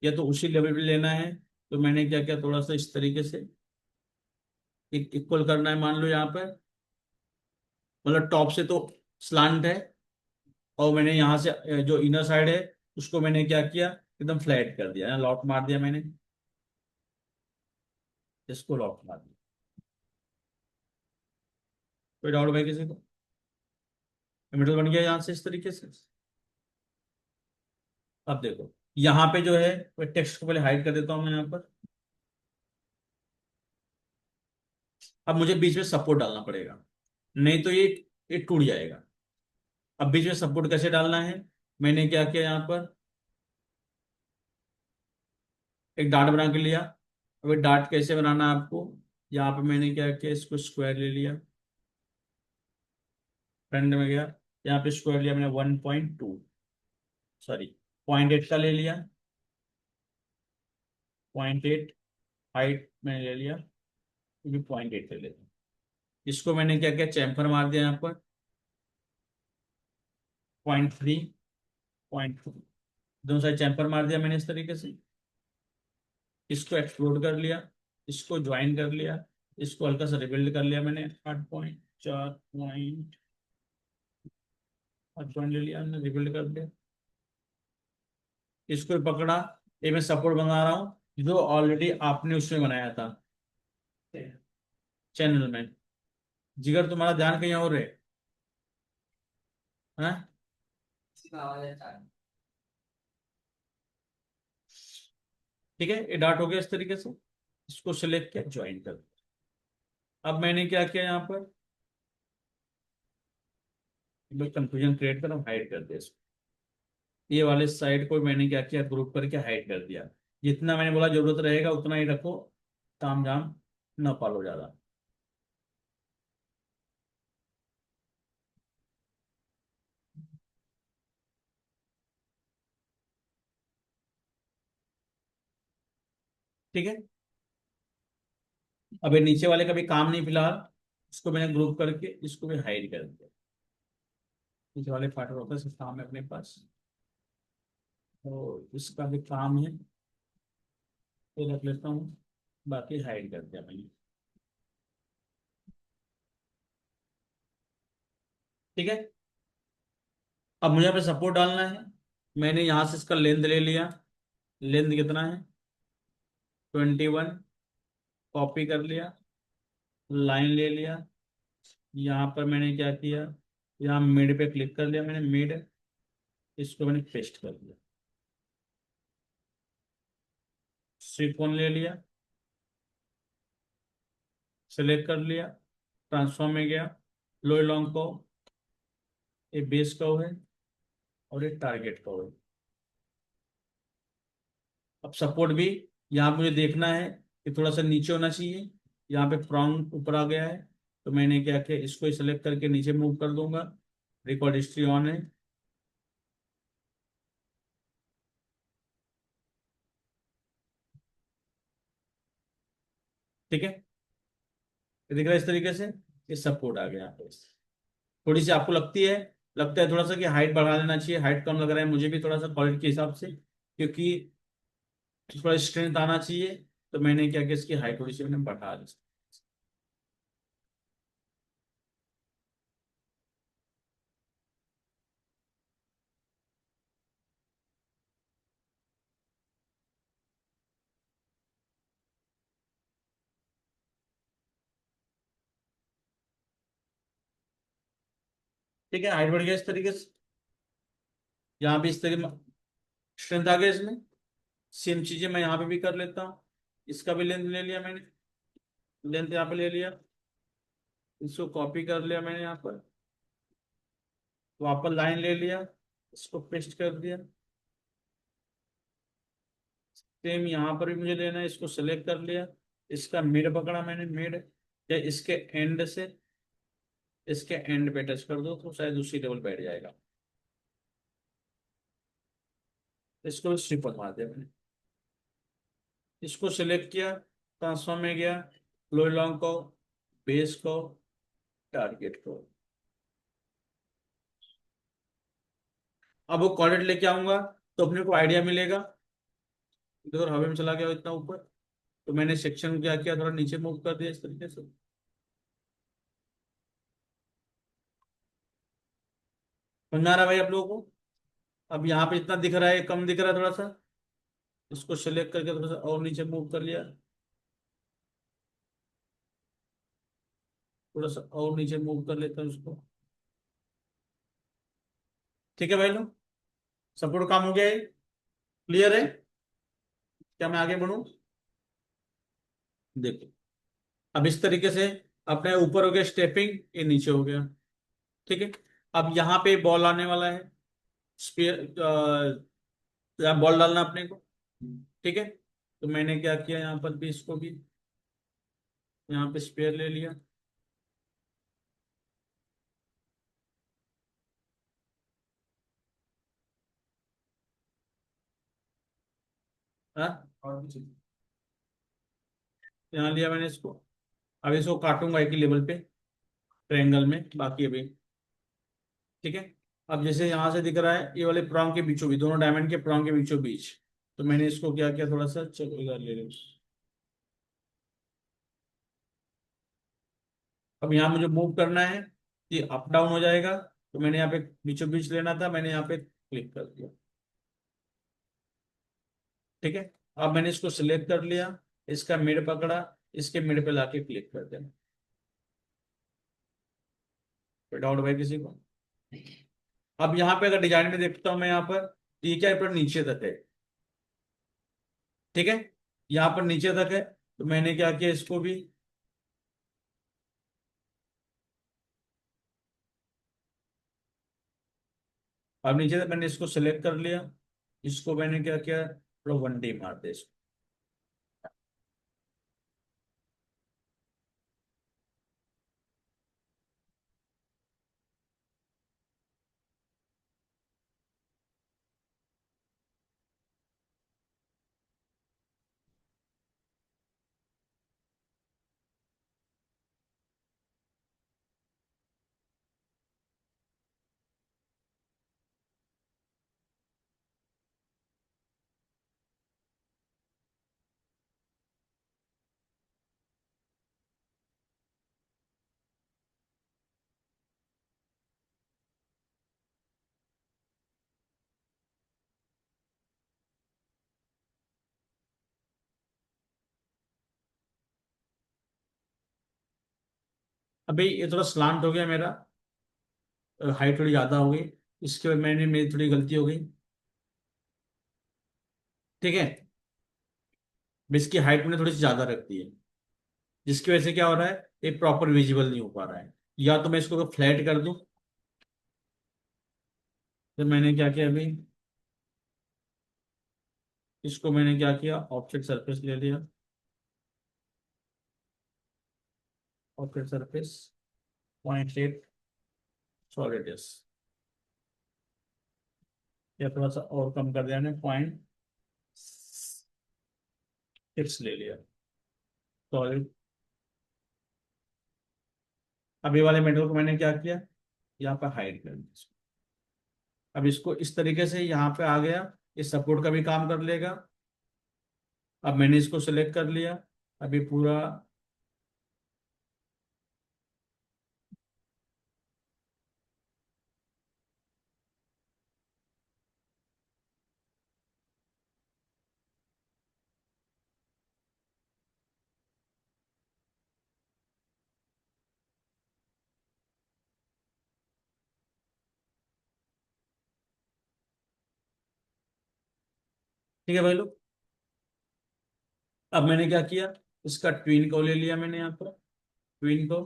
या तो उसी लेवल पे लेना है तो मैंने क्या किया, थोड़ा सा इस तरीके से एक इक्वल करना है मान लो यहाँ पर, मतलब टॉप से तो स्लांट है, और मैंने यहाँ से जो इनर साइड है उसको मैंने क्या किया, एकदम फ्लैट कर दिया, लॉक मार दिया मैंने, इसको लॉक मार दिया। कोई डाउट भाई किसी को? मिडल बन गया यहाँ से इस तरीके से। अब देखो यहाँ पे जो है, टेक्स्ट को पहले हाइड कर देता हूँ मैं यहाँ पर। अब मुझे बीच में सपोर्ट डालना पड़ेगा, नहीं तो ये टूट जाएगा। अब बीच में सपोर्ट कैसे डालना है, मैंने क्या किया यहाँ पर, एक डार्ट बना के लिया। अब ये डार्ट कैसे बनाना है आपको, यहाँ पे मैंने क्या किया, इसको स्क्वायर ले लिया, फ्रंट में गया, यहाँ पे स्क्वायर लिया मैंने 1.2, सॉरी 0.8 का ले लिया, 0.8 हाइट मैंने ले लिया, क्योंकि 0.8 ले लेता हूँ। इसको मैंने क्या किया, चैम्फर मार दिया यहाँ पर, 0.3, 0.2, दोनों साइड चैम्फर मार दिया मैंने इस तरीके से। इसको एक्सप्लोड कर लिया, इसको ज्वाइन कर लिया, इसको हल्का सा रिबिल्ड कर लिया मैंने, 8.4 पॉइंट ले लिया हमने, रिबिल्ड कर लिया। इसको पकड़ा, ये मैं सपोर्ट बना रहा हूँ जो ऑलरेडी आपने उसमें बनाया था चैनल में। जिगर तुम्हारा ध्यान कहीं और है, हाँ? इसका आवाज अच्छा है। ठीक है, ये डार्ट हो गया इस तरीके से। इसको सिलेक्ट किया, ज्वाइन कर दिया। अब मैंने क्या किया यहाँ पर, कंफ्यूजन क्रिएट कर हाइड कर दिया इसको। ये वाले साइड को मैंने क्या किया, ग्रुप करके हाइड कर दिया। जितना मैंने बोला जरूरत रहेगा उतना ही रखो, ताम झाम न पालो ज्यादा। ठीक है, अब ये नीचे वाले का भी काम नहीं फिलहाल, इसको मैंने ग्रुप करके इसको भी हाइड कर दिया। नीचे वाले पार्ट होता है, सिर्फ काम है अपने पास, तो इसका भी काम है, ये रख लेता हूँ, बाकी हाइड कर दिया मैंने। ठीक है, अब मुझे यहाँ पे सपोर्ट डालना है। मैंने यहाँ से इसका लेंथ ले लिया, लेंथ कितना है, 21, कॉपी कर लिया, लाइन ले लिया। यहाँ पर मैंने क्या किया, यहाँ मिड पे क्लिक कर लिया मैंने, मिड, इसको मैंने पेस्ट कर दिया। सिलिकॉन ले लिया, सेलेक्ट कर लिया, ट्रांसफॉर्म में गया, लो लॉन्ग को, ये बेस कर्व है और ये टारगेट कर्व है। अब सपोर्ट भी यहाँ मुझे देखना है कि थोड़ा सा नीचे होना चाहिए, यहाँ पे प्रॉन्ग ऊपर आ गया है, तो मैंने क्या किया, इसको सेलेक्ट करके नीचे मूव कर दूंगा। रिकॉर्ड हिस्ट्री ऑन है, ठीक है, ये दिख रहा है इस तरीके से, ये सपोर्ट आ गया यहाँ पे। थोड़ी सी आपको लगता है थोड़ा सा कि हाइट बढ़ा देना चाहिए, हाइट कम लग रहा है मुझे भी थोड़ा सा क्वालिटी के हिसाब से, क्योंकि थोड़ा स्ट्रेंथ आना चाहिए, तो मैंने क्या किया, इसकी हाइट थोड़ी सी मैंने बढ़ा दी। ठीक है, हाइट बढ़ गया इस तरीके से, यहाँ भी इस तरीके स्ट्रेंथ आ गया इसमें। सेम चीजें मैं यहाँ पे भी कर लेता हूँ, इसका भी लेंथ ले लिया मैंने, लेंथ यहाँ पे ले लिया, इसको कॉपी कर लिया मैंने यहाँ पर, वापस लाइन ले लिया, इसको पेस्ट कर दिया। सेम यहाँ पर भी मुझे लेना है, इसको सेलेक्ट कर लिया, इसका मिड पकड़ा मैंने, मिड या इसके एंड से इसके एंड पे टच कर दो तो शायद उसी लेवल बैठ जाएगा। इसको स्ट्रिप मार दिया मैंने, इसको सिलेक्ट किया, ट्रांसफॉर्म में गया, लोअर लॉन्ग को, बेस को, टारगेट को। अब वो कॉर्डिनेट लेके आऊंगा तो अपने को आइडिया मिलेगा। इधर हवा में चला गया इतना ऊपर, तो मैंने सेक्शन क्या किया, थोड़ा नीचे मूव कर दिया इस तरीके से। समझ में आ रहा है भाई आप लोगों को? अब यहाँ पे इतना दिख रहा है, कम दिख रहा है थोड़ा सा, इसको सिलेक्ट करके थोड़ा सा और नीचे मूव कर लिया, थोड़ा सा और नीचे मूव कर लेता हूँ उसको। ठीक है भाई लोग, सपोर्ट काम हो गया है, क्लियर है? क्या मैं आगे बढ़ूं? देखो, अब इस तरीके से अपने ऊपर हो गया स्टेपिंग, ये नीचे हो गया। ठीक है, अब यहाँ पे बॉल आने वाला है, स्पीयर, यहाँ बॉल डालना अपने को। ठीक है, तो मैंने क्या किया, यहाँ पर भी इसको भी यहाँ पे स्पेयर ले लिया। हाँ, और भी चीज़। यहाँ लिया मैंने इसको। अब इसको काटूंगा एक ही लेवल पे, ट्रायंगल में, बाकी अभी। ठीक है, अब जैसे यहाँ से दिख रहा है ये वाले प्रॉन्ग के बीचों बीच, दोनों डायमंड के प्रॉन्ग के बीचों बीच, तो मैंने इसको क्या किया, थोड़ा सा इधर ले लिया। अब यहाँ मुझे मूव करना है, ये अप डाउन हो जाएगा, तो मैंने यहाँ पे बीचों बीच लेना था, मैंने यहाँ पे क्लिक कर दिया। ठीक है, अब मैंने इसको सिलेक्ट कर लिया, इसका मिड पकड़ा, इसके मिड पे लाके क्लिक कर देना। कोई डाउट भाई किसी को? अब यहाँ पे अगर डिजाइन में देखता हूँ मैं, यहाँ पर तो ये क्या है, पर नीचे तक है। ठीक है, यहाँ पर नीचे तक है, तो मैंने क्या किया, इसको भी अब नीचे तक मैंने इसको सिलेक्ट कर लिया, इसको मैंने क्या किया, थोड़ा 1D मार दे इसको। अभी ये थोड़ा स्लांट हो गया मेरा, हाइट थोड़ी ज्यादा हो गई, इसके बाद मैंने, मेरी थोड़ी गलती हो गई। ठीक है, इसकी हाइट मैंने थोड़ी सी ज्यादा रख दी है, जिसकी वजह से क्या हो रहा है, ये प्रॉपर विजिबल नहीं हो पा रहा है। या तो मैं इसको फ्लैट कर दूं, तो मैंने क्या किया अभी, इसको मैंने क्या किया, ऑब्जेक्ट सरफेस ले लिया, ऑब्जेक्ट सरफेस 0.8 सॉलिड, या थोड़ा सा और कम कर दिया, 0.6 ले लिया सॉलिड। अभी वाले मेटल को मैंने क्या किया, यहाँ पर हाइड कर दिया। अब इसको इस तरीके से यहाँ पे आ गया, इस सपोर्ट का भी काम कर लेगा। अब मैंने इसको सेलेक्ट कर लिया, अभी पूरा। ठीक है भाई लोग, अब मैंने क्या किया, इसका ट्विन को ले लिया मैंने, यहाँ पर ट्विन को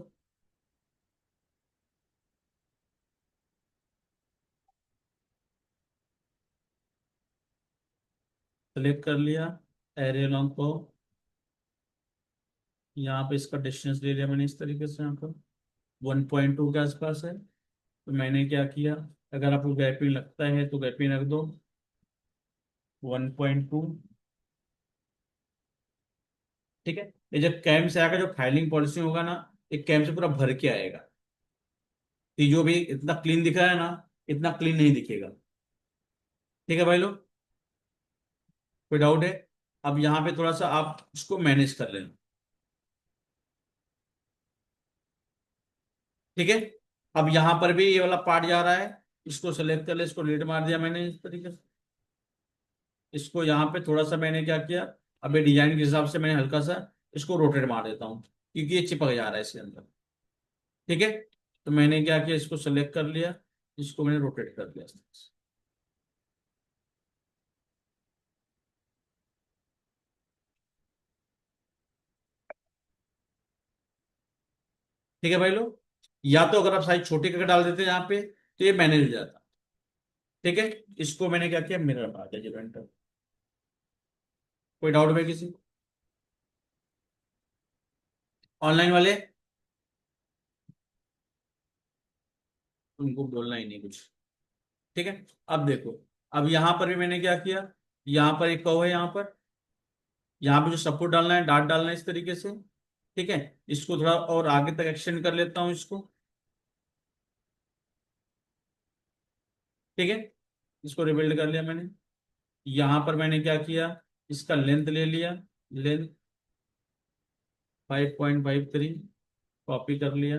सेलेक्ट कर लिया, एरे लॉन्ग को यहाँ पे इसका डिस्टेंस ले लिया मैंने इस तरीके से, यहाँ पर 1.2 के आसपास है। तो मैंने क्या किया, अगर आपको गैपिंग लगता है तो गैपिंग रख दो 1.2। ठीक है, ये जब कैम से आएगा, जो फाइलिंग पॉलिसी होगा ना, एक कैम से पूरा भर के आएगा, तो जो भी इतना क्लीन दिख रहा है ना, इतना क्लीन नहीं दिखेगा। ठीक है भाई लोग, कोई डाउट है? अब यहाँ पे थोड़ा सा आप इसको मैनेज कर लेना। ठीक है, अब यहाँ पर भी ये वाला पार्ट जा रहा है, इसको सेलेक्ट कर लिया, इसको डिलीट मार दिया मैंने इस तरीके से। इसको यहाँ पे थोड़ा सा मैंने क्या किया, अभी डिजाइन के हिसाब से मैंने हल्का सा इसको रोटेट मार देता हूँ, क्योंकि ये चिपक जा रहा है इसके अंदर। ठीक है, तो मैंने क्या किया, इसको सेलेक्ट कर लिया, इसको मैंने रोटेट कर दिया। ठीक है भाई लोग, या तो अगर आप साइज छोटी करके डाल देते हैं यहाँ पे तो ये मैनेज हो जाता। ठीक है, इसको मैंने क्या किया, मिरर मार दिया, जीरो एंटर। कोई डाउट है किसी को? ऑनलाइन वाले उनको बोलना ही नहीं कुछ। ठीक है, अब देखो, अब यहां पर भी मैंने क्या किया, यहाँ पर एक कर्व है, यहाँ पे जो सपोर्ट डालना है, डाट डालना है इस तरीके से। ठीक है, इसको थोड़ा और आगे तक एक्सटेंड कर लेता हूँ इसको। ठीक है, इसको रिबिल्ड कर लिया मैंने। यहाँ पर मैंने क्या किया, इसका लेंथ ले लिया, लेंथ 5.53, कॉपी कर लिया,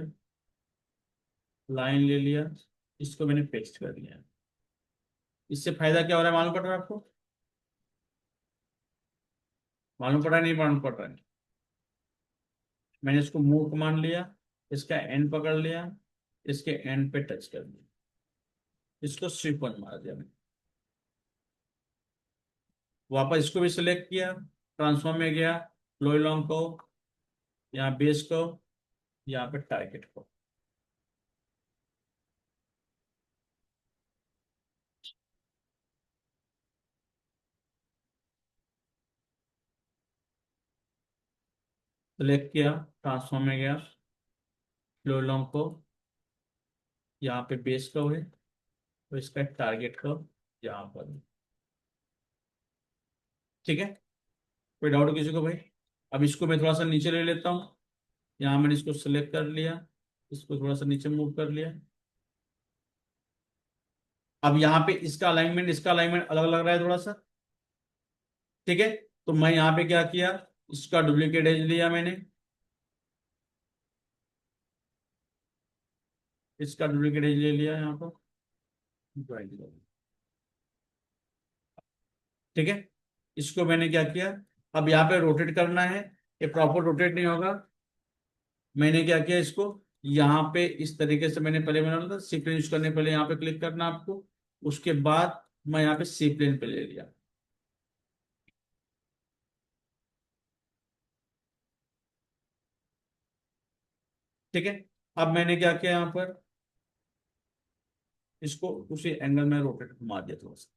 लाइन ले लिया, इसको मैंने पेस्ट कर लिया। इससे फायदा क्या हो रहा है मालूम पड़ रहा है आपको? मालूम पड़ा नहीं मालूम पड़ रहा है? मैंने इसको मूव कमांड लिया, इसका एंड पकड़ लिया, इसके एंड पे टच कर दिया, इसको स्विप वन मार दिया मैंने। वापस इसको भी सिलेक्ट किया, ट्रांसफॉर्म में गया, लो लॉन्ग को, यहाँ बेस को, यहाँ पे टारगेट को। सिलेक्ट किया, ट्रांसफॉर्म में गया, लो लॉन्ग को, यहाँ पे बेस को है, तो इसका टारगेट को यहाँ पर। ठीक है, कोई डाउट किसी को भाई? अब इसको मैं थोड़ा सा नीचे ले लेता हूँ, यहाँ मैंने इसको सिलेक्ट कर लिया, इसको थोड़ा सा नीचे मूव कर लिया। अब यहाँ पे इसका अलाइनमेंट, इसका अलाइनमेंट अलग लग रहा है थोड़ा सा। ठीक है, तो मैं यहाँ पे क्या किया, इसका डुप्लीकेट एज लिया मैंने, इसका डुप्लीकेट एज ले लिया यहाँ पर, ज्वाइन कर दिया। ठीक है, इसको मैंने क्या किया, अब यहाँ पे रोटेट करना है, ये प्रॉपर रोटेट नहीं होगा। मैंने क्या किया, इसको यहाँ पे इस तरीके से मैंने पहले बना था, सी प्लेन यूज करने पहले यहाँ पे क्लिक करना आपको, उसके बाद मैं यहाँ पे सी प्लेन पे ले लिया। ठीक है, अब मैंने क्या किया, यहाँ पर इसको उसी एंगल में रोटेट घुमा दिया थोड़ा सा।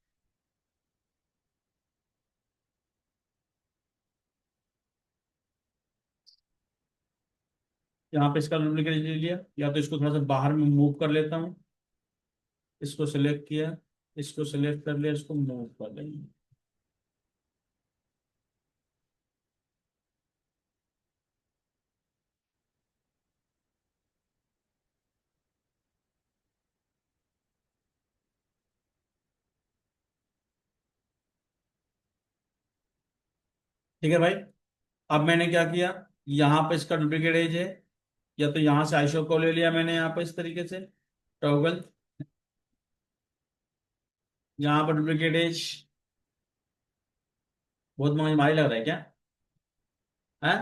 यहाँ पे इसका डुप्लीकेट ले लिया, या तो इसको थोड़ा सा बाहर में मूव कर लेता हूँ, इसको सिलेक्ट किया, इसको सिलेक्ट कर लिया, इसको मूव कर लेंगे। ठीक है भाई, अब मैंने क्या किया, यहाँ पे इसका डुप्लीकेट एज है, या तो यहाँ से आइसो को ले लिया मैंने, यहाँ पे इस तरीके से टॉगल, यहाँ पर डुप्लीकेट एज। बहुत महंगाई भारी लग रहा है क्या है?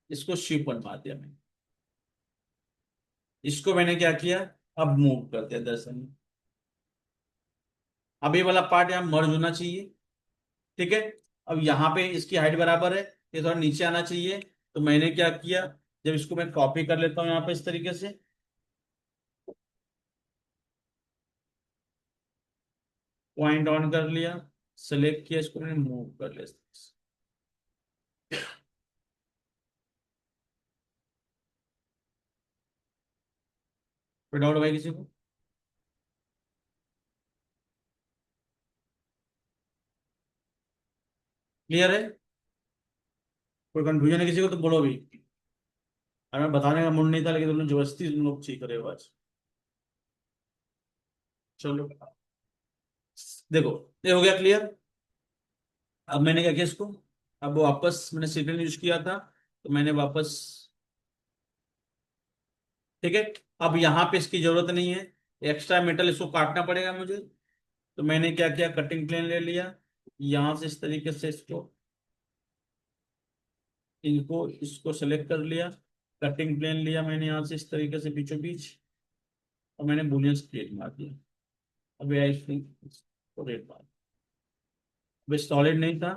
इसको शिप वन मार दिया मैंने, इसको मैंने क्या किया, अब मूव कर दिया 10 में। अब ये वाला पार्ट यहाँ मर्ज होना चाहिए। ठीक है, अब यहाँ पे इसकी हाइट बराबर है, ये थोड़ा नीचे आना चाहिए। तो मैंने क्या किया, जब इसको मैं कॉपी कर लेता हूँ यहाँ पे इस तरीके से, पॉइंट ऑन कर लिया, सेलेक्ट किया, इसको मैंने मूव कर लिया इस तरह से। कोई डाउट भाई किसी को? क्लियर है? कोई कंफ्यूजन है किसी को तो बोलो भी। हमें बताने का मूड नहीं था, लेकिन तुमने जबरदस्ती तुम लोग सीख रहे हो आज। चलो देखो, ये हो गया क्लियर। अब मैंने क्या किया इसको, अब वापस मैंने सीपीएन यूज किया था, तो मैंने वापस ठीक है। अब यहाँ पे इसकी जरूरत नहीं है, एक्स्ट्रा मेटल इसको काटना पड़ेगा मुझे। तो मैंने क्या किया, कटिंग प्लेन ले लिया, यहाँ से इस तरीके से इसको, इनको इसको सेलेक्ट कर लिया, कटिंग प्लेन लिया मैंने यहाँ से इस तरीके से बीचों बीच, और मैंने बुलियन क्रिएट मार दिया। अब आई इसको रेट मार, अब सॉलिड नहीं था,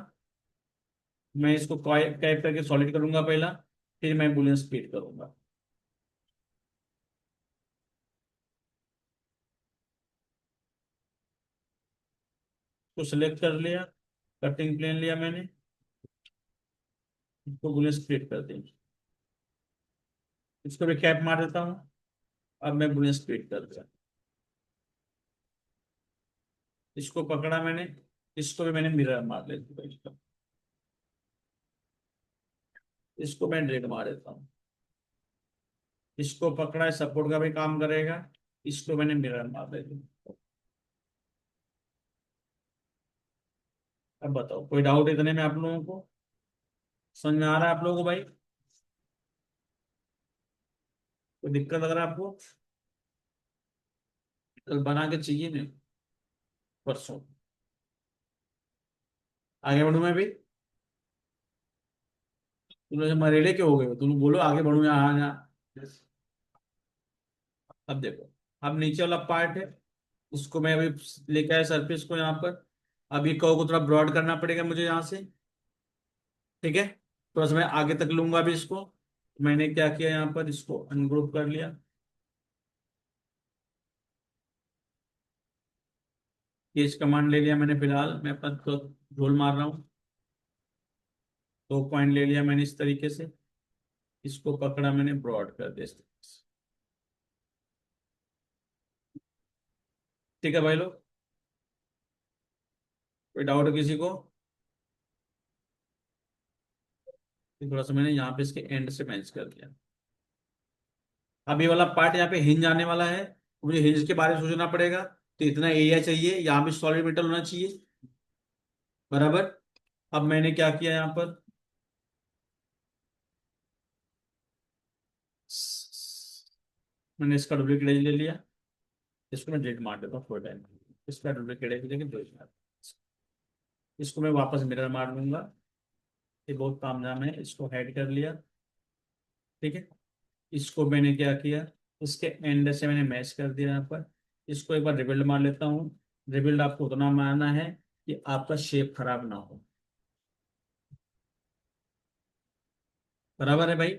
मैं इसको कैप करके सॉलिड करूंगा पहला, फिर मैं बुलियन स्प्लिट करूंगा। तो सिलेक्ट कर लिया, कटिंग प्लेन लिया मैंने, इसको बुलियन स्प्लिट कर दिया, इसको भी कैप मार देता हूँ। अब मैं बुलियन स्प्लिट कर दिया, इसको पकड़ा मैंने, इसको भी मैंने मिरर मार लेता हूँ, इसको मैं ड्रेड मार देता हूँ, इसको पकड़ा है, सपोर्ट का भी काम करेगा, इसको मैंने मिरर मार देता हूँ। अब बताओ कोई डाउट इतने में आप लोगों को समझ में आ रहा है आप लोगों को भाई? कोई दिक्कत अगर आपको, कल बना के चाहिए नहीं, परसों आगे बढ़ू मैं भी। तुम लोग मरेले क्यों हो गए हो? तुम बोलो आगे बढ़ू यहाँ यहाँ। अब देखो, अब नीचे वाला पार्ट है, उसको मैं अभी लेके आया सरफेस को यहाँ पर। अब ये कर्व को थोड़ा ब्रॉड करना पड़ेगा मुझे यहाँ से, ठीक है। थोड़ा सा मैं आगे तक लूंगा अभी इसको। मैंने क्या किया, यहाँ पर इसको अनग्रुप कर लिया, केस कमांड ले लिया मैंने, फिलहाल मैं अपना तो झोल मार रहा हूँ। 2 पॉइंट ले लिया मैंने इस तरीके से, इसको पकड़ा मैंने, ब्रॉड कर दिया इस तरीके से। ठीक है भाई लोग, कोई डाउट है किसी को? थोड़ा सा मैंने यहाँ पे इसके एंड से मैच कर दिया। अब ये वाला पार्ट यहाँ पे हिंज आने वाला है, मुझे हिंज के बारे में सोचना पड़ेगा। तो इतना एरिया चाहिए, यहाँ पे सॉलिड मेटल होना चाहिए, बराबर। अब मैंने क्या किया यहाँ पर, मैंने इसका डुप्लीकेट एज ले लिया, इसको मैं डिलीट मार देता हूँ थोड़ा टाइम, इसका डुप्लीकेट एज लेके डिलीट मार, इसको मैं वापस मिरर मार दूंगा। ये बहुत तामझाम है, इसको हाइड कर लिया, ठीक है। इसको मैंने क्या किया, इसके एंड से मैंने मैच कर दिया यहाँ पर। इसको एक बार रिबिल्ड मार लेता हूँ। रिबिल्ड आपको उतना मारना है कि आपका शेप खराब ना हो, बराबर है भाई।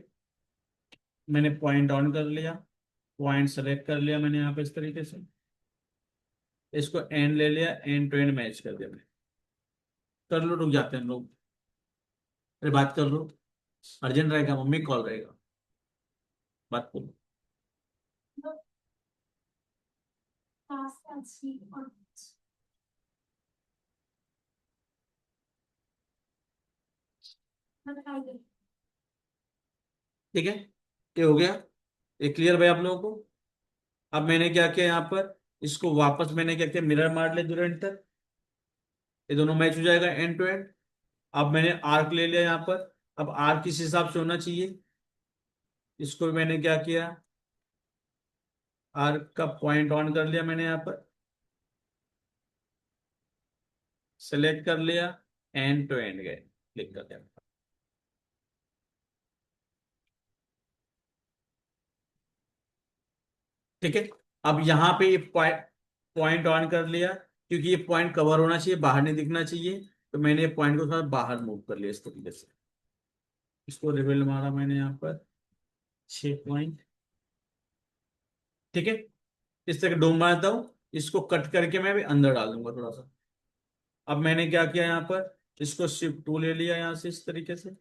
मैंने पॉइंट ऑन कर लिया, पॉइंट सेलेक्ट कर लिया मैंने यहाँ पे इस तरीके से, इसको एंड ले लिया, एंड टू एंड मैच कर दिया मैंने। कर लो, रुक जाते हैं लोग, अरे बात कर लो, अर्जेंट रहेगा, मम्मी कॉल रहेगा, बात करो। ठीक है, ये हो गया, ये क्लियर भाई आप लोगों को? अब मैंने क्या किया यहाँ पर, इसको वापस मैंने क्या किया, मिरर मार लिया दूर एंड तक, ये दोनों मैच हो जाएगा एंड टू एंड। अब मैंने आर्क ले लिया यहाँ पर, अब आर्क किस हिसाब से होना चाहिए, इसको भी मैंने क्या किया, आर्क का पॉइंट ऑन कर लिया मैंने यहाँ पर, सेलेक्ट कर लिया, एंड टू एंड गए, क्लिक कर दिया। ठीक है। अब यहाँ पे ये पॉइंट ऑन कर लिया, क्योंकि ये पॉइंट कवर होना चाहिए, बाहर नहीं दिखना चाहिए, तो मैंने ये पॉइंट को थोड़ा बाहर मूव कर लिया इस तरीके से। इसको रिवेल मारा मैंने यहाँ पर 6 पॉइंट, ठीक है। इस तरह डोम बनाता हूँ, इसको कट करके मैं भी अंदर डाल दूंगा थोड़ा सा। अब मैंने क्या किया यहाँ पर, इसको शिफ्ट टू ले लिया यहाँ से इस तरीके से,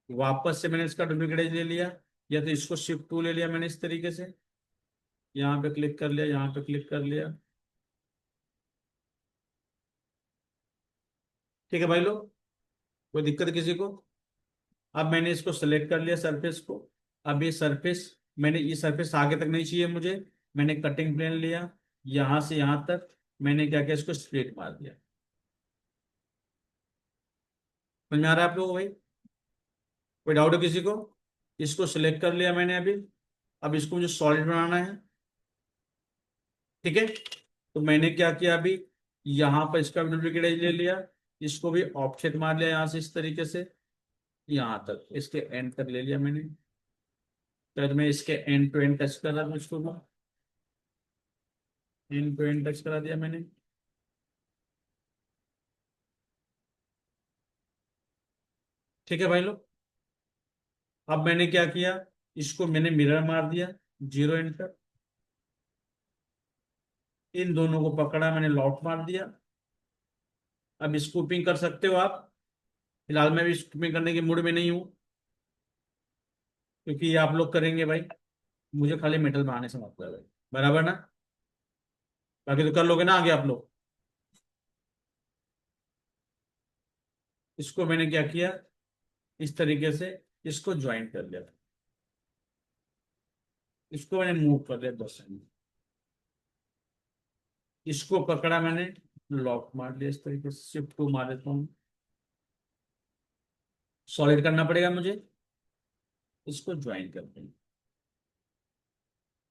वापस से मैंने इसका डुप्लीकेट ले लिया, या तो इसको शिफ्ट टू ले लिया मैंने इस तरीके से, यहाँ पे क्लिक कर लिया, यहाँ पे क्लिक कर लिया। ठीक है भाई लोग, कोई दिक्कत किसी को? अब मैंने इसको सेलेक्ट कर लिया सरफेस को। अब ये सरफेस, मैंने ये सरफेस आगे तक नहीं चाहिए मुझे, मैंने कटिंग प्लेन लिया, यहां से यहां तक मैंने क्या किया, इसको स्ट्रेट मार दिया। समझ में आ रहा है आप लोगों को भाई? कोई डाउट है किसी को? इसको सिलेक्ट कर लिया मैंने अभी। अब इसको मुझे सॉलिड बनाना है, ठीक है। तो मैंने क्या किया अभी, यहाँ पर इसका डुप्लीकेट एज ले लिया, इसको भी ऑफसेट मार लिया यहाँ से इस तरीके से, यहाँ तक इसके एंड तक ले लिया मैंने। फिर मैं इसके एंड टू एंड टच कर रहा हूँ, इसको एंड टू एंड टच करा दिया मैंने। ठीक है भाई लोग। अब मैंने क्या किया, इसको मैंने मिरर मार दिया, जीरो एंटर। इन दोनों को पकड़ा मैंने, लॉक मार दिया। अब स्कूपिंग कर सकते हो आप, फिलहाल मैं भी स्कूपिंग करने के मूड में नहीं हूँ, क्योंकि ये आप लोग करेंगे भाई, मुझे खाली मेटल बनाने से मतलब है, बराबर ना। बाकी तो कर लोगे ना आगे आप लोग। इसको मैंने क्या किया, इस तरीके से इसको ज्वाइन कर लिया, इसको मैंने मूव कर दिया 10 सेंट। इसको पकड़ा मैंने, लॉक मार लिया इस तरीके से, शिफ्ट टू मार देता हूँ, सॉलिड करना पड़ेगा मुझे। इसको ज्वाइन करते हैं,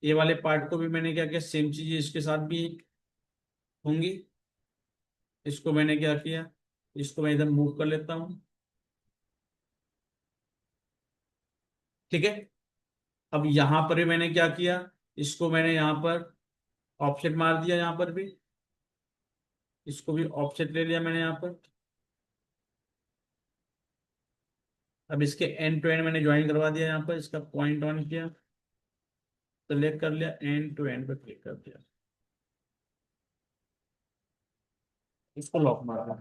ये वाले पार्ट को भी मैंने क्या किया, सेम चीज इसके साथ भी होंगी। इसको मैंने क्या किया, इसको मैं इधर मूव कर लेता हूँ, ठीक है। अब यहाँ पर भी मैंने क्या किया, इसको मैंने यहाँ पर ऑफसेट मार दिया, यहाँ पर भी इसको भी ऑफसेट ले लिया मैंने यहाँ पर। अब इसके एंड टू एंड मैंने ज्वाइन करवा दिया, यहाँ पर इसका पॉइंट ऑन किया, सेलेक्ट कर लिया, एंड टू एंड पर क्लिक कर दिया, इसको लॉक मारा,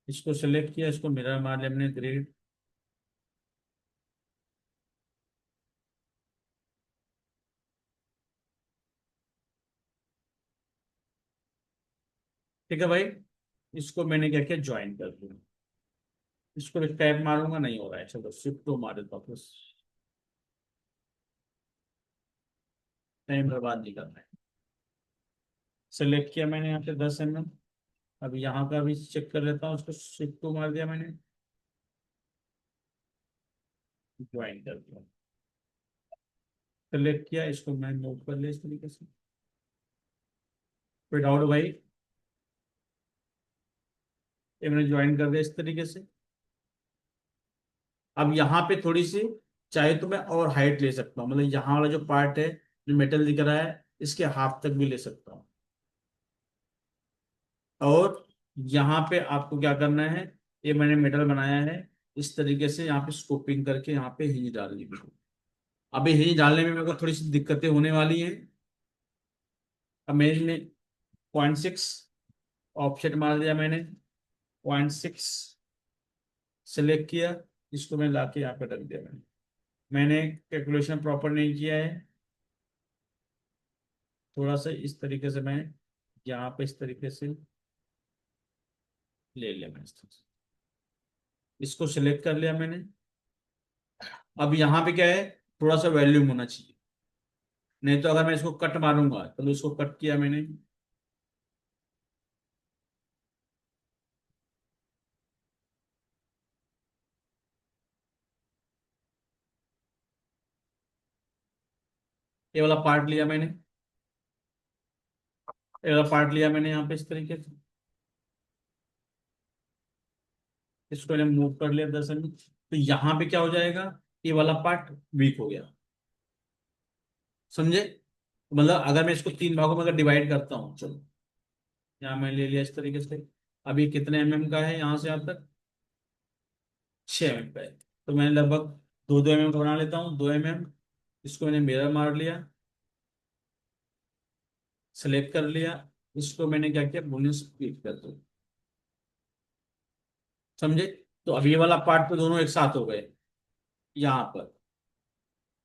इसको सेलेक्ट किया, इसको मिरर मार लिया मैंने, ग्रेड। ठीक है भाई, इसको मैंने क्या किया, ज्वाइन कर दिया। इसको भी टैप मारूंगा, नहीं हो रहा है, चलो शिफ्ट टू मार देता हूँ, बस टाइम बर्बाद नहीं करना है। सेलेक्ट किया मैंने यहाँ पे 10 mm। अब यहाँ का भी चेक कर लेता हूँ, उसको शिफ्ट टू मार दिया मैंने, ज्वाइन कर दिया। सेलेक्ट किया, इसको मैं मूव कर लिया इस तरीके से। कोई डाउट भाई, ये मैंने ज्वाइन कर दिया इस तरीके से। अब यहाँ पे थोड़ी सी चाहे तो मैं और हाइट ले सकता हूँ, मतलब यहाँ वाला जो पार्ट है, जो मेटल दिख रहा है, इसके हाफ तक भी ले सकता हूँ। और यहाँ पे आपको क्या करना है, ये मैंने मेटल बनाया है इस तरीके से, यहाँ पे स्कोपिंग करके यहाँ पे हिंज डालनी है। अभी हिंज डालने में मेरे को थोड़ी सी दिक्कतें होने वाली हैं। अब मैंने 0.6 ऑफसेट मार दिया मैंने, 0.6 सेलेक्ट किया, इसको मैं लाके यहाँ पे रख दिया मैंने कैलकुलेशन प्रॉपर नहीं किया है, थोड़ा सा इस तरीके से मैं यहाँ पे इस तरीके से ले लिया मैंने इस तरह से। इसको सिलेक्ट कर लिया मैंने। अब यहाँ पे क्या है, थोड़ा सा वॉल्यूम होना चाहिए, नहीं तो अगर मैं इसको कट मारूंगा, तो इसको कट किया मैंने। ये वाला पार्ट लिया मैंने, ये वाला पार्ट लिया मैंने यहाँ पे इस तरीके से, इसको मैंने मूव कर लिया 10 mm। तो यहाँ पे क्या हो जाएगा, ये वाला पार्ट वीक हो गया, समझे। मतलब अगर मैं इसको 3 भागों में अगर डिवाइड करता हूँ, चलो यहाँ मैं ले लिया इस तरीके से। अभी कितने का है, यहाँ से यहाँ तक 6 mm का है, तो मैंने लगभग 2-2 mm का बना लेता हूँ, 2 mm। इसको मैंने मिरर मार लिया, सेलेक्ट कर लिया, इसको मैंने क्या किया, बूलियन स्प्लिट कर दो, समझे। तो अब ये वाला पार्ट तो दोनों एक साथ हो गए यहाँ पर,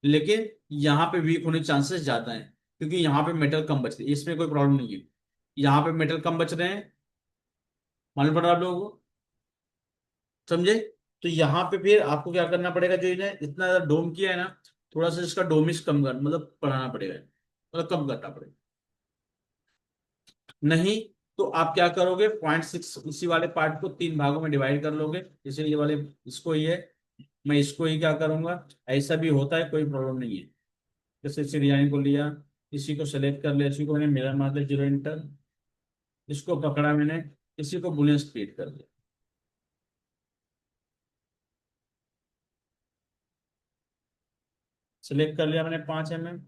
लेकिन यहाँ पे वीक होने चांसेस ज्यादा हैं, क्योंकि यहाँ पे मेटल कम बच रहे हैं, इसमें कोई प्रॉब्लम नहीं है, यहाँ पे मेटल कम बच रहे हैं, मालूम पड़ रहा है आप लोगों को, समझे। तो यहाँ पे फिर आपको क्या करना पड़ेगा, जो इन्हें इतना ज्यादा डोम किया है ना, थोड़ा सा इसका डोमिस कम कर, मतलब बढ़ाना पड़ेगा, मतलब कम करना पड़ेगा, नहीं तो आप क्या करोगे, 0.6 इसी वाले पार्ट को 3 भागों में डिवाइड कर लोगे, इसलिए ये वाले इसको ही है, मैं इसको ही क्या करूंगा, ऐसा भी होता है, कोई प्रॉब्लम नहीं है। जैसे इसी डिजाइन को लिया, इसी को सेलेक्ट कर लिया, इसी को मैंने मिरर मार दिया 0 इंटर, इसको पकड़ा मैंने, इसी को बुलियन स्प्लिट कर दिया। सिलेक्ट कर लिया मैंने 5 mm,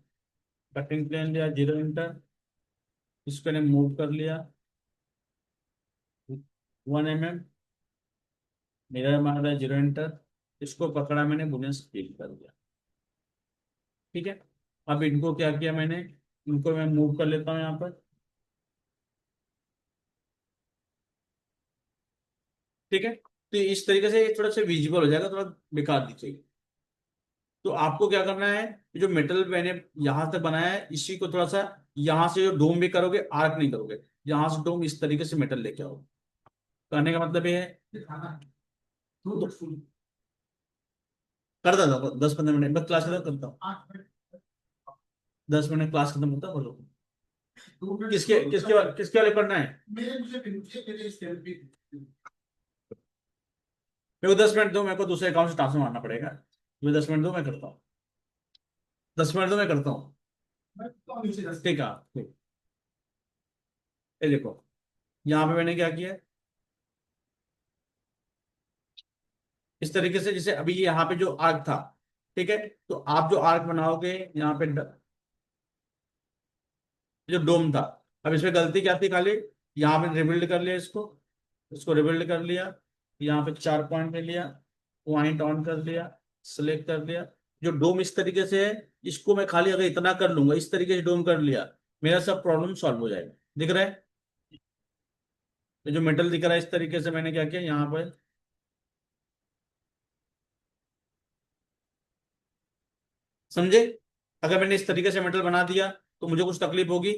कटिंग प्लेन लिया 0 इंटर, इसको मैंने मूव कर लिया 1 mm, मिरर मार दिया 0 इंटर, इसको पकड़ा मैंने, बुलियन स्प्लिट कर दिया। ठीक है, अब इनको क्या किया मैंने, इनको मैं मूव कर लेता हूँ यहाँ पर। ठीक है, तो इस तरीके से ये थोड़ा सा विजिबल हो जाएगा, थोड़ा बेकार दिखेगा। तो आपको क्या करना है, जो मेटल मैंने यहां तक बनाया है, इसी को थोड़ा सा यहां से जो डोम भी करोगे, आर्क नहीं करोगे, यहां से डोम इस तरीके से मेटल लेके आओ। करने का मतलब ये है, तो कर देता हूँ 10-15 मिनट, मैं क्लास खत्म करता हूँ, 10 मिनट क्लास खत्म होता है, बोलो। किसके किसके किसके वाले करना है, मेरे को 10 मिनट दो, मेरे को दूसरे अकाउंट से ट्रांसफर मारना पड़ेगा, मुझे 10 मिनट दो, मैं करता हूँ, 10 मिनट दो, मैं करता हूँ। ठीक है, ठीक। ये देखो, यहाँ पे मैंने क्या किया, इस तरीके से, जैसे अभी ये यहाँ पे जो आर्क था, ठीक है, तो आप जो आर्क बनाओगे यहाँ पे जो डोम था, अब इसमें गलती क्या थी, खाली यहाँ पे रिबिल्ड कर लिया, इसको इसको रिबिल्ड कर लिया, यहाँ पे 4 पॉइंट ले लिया, पॉइंट ऑन कर लिया, सिलेक्ट कर लिया, जो डोम इस तरीके से है, इसको मैं खाली अगर इतना कर लूंगा, इस तरीके से डोम कर लिया, मेरा सब प्रॉब्लम सॉल्व हो जाएगा। दिख रहा है, ये जो मेटल दिख रहा है, इस तरीके से मैंने क्या किया यहाँ पर, समझे। अगर मैंने इस तरीके से मेटल बना दिया तो मुझे कुछ तकलीफ होगी,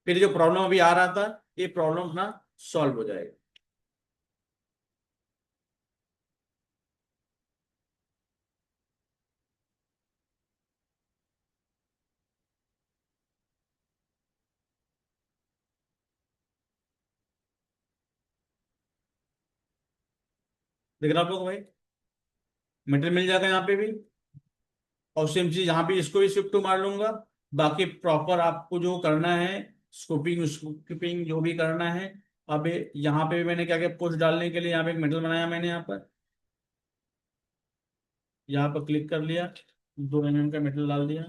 फिर जो प्रॉब्लम अभी आ रहा था, ये प्रॉब्लम अपना सॉल्व हो जाएगा। देख रहा आप लोग भाई, मेटल मिल जाएगा यहाँ पे भी, और सेम चीज यहाँ पे इसको भी शिफ्ट टू मार लूंगा। बाकी प्रॉपर आपको जो करना है, स्कोपिंग स्कोपिंग जो भी करना है। अब यहाँ पे भी मैंने क्या किया, पोस्ट डालने के लिए यहाँ पे एक मेटल बनाया मैंने, यहाँ पर, यहाँ पर क्लिक कर लिया, 2 mm का मेटल डाल दिया,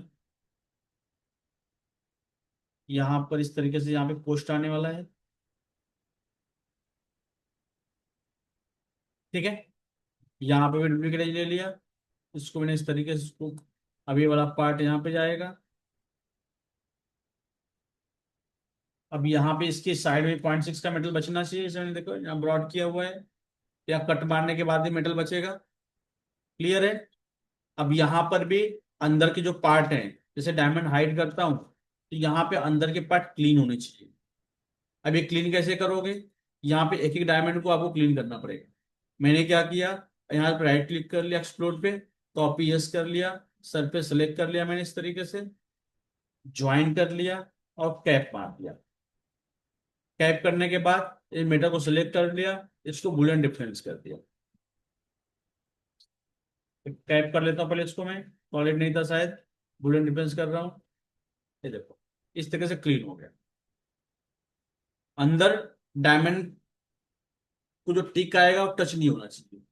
यहाँ पर इस तरीके से यहाँ पे पोस्ट आने वाला है। ठीक है, यहाँ पे भी डुप्लीकेट ले लिया, इसको मैंने इस तरीके से, इसको अब ये वाला पार्ट यहाँ पे जाएगा। अब यहाँ पे इसके साइड में 0.6 का मेटल बचना चाहिए, इसे मैंने देखो यहाँ ब्रॉड किया हुआ है, या कट मारने के बाद भी मेटल बचेगा। क्लियर है। अब यहाँ पर भी अंदर के जो पार्ट हैं, जैसे डायमंड हाइड करता हूँ, तो यहाँ पे अंदर के पार्ट क्लीन होने चाहिए। अब ये क्लीन कैसे करोगे, यहाँ पे एक एक डायमंड को आपको क्लीन करना पड़ेगा। मैंने क्या किया, यहाँ पे राइट क्लिक कर लिया, एक्सप्लोर पे कॉपी यस कर लिया, सर पे सेलेक्ट कर लिया मैंने इस तरीके से, ज्वाइन कर लिया और कैप मार दिया। कैप करने के बाद इस मेटा को सिलेक्ट कर लिया, इसको बुलियन डिफरेंस कर दिया। कैप कर लेता हूँ पहले इसको, मैं सॉलिड नहीं था शायद, बुलियन डिफरेंस कर रहा हूँ। ये देखो, इस तरीके से क्लीन हो गया। अंदर डायमंड को जो टिक आएगा वो टच नहीं होना चाहिए,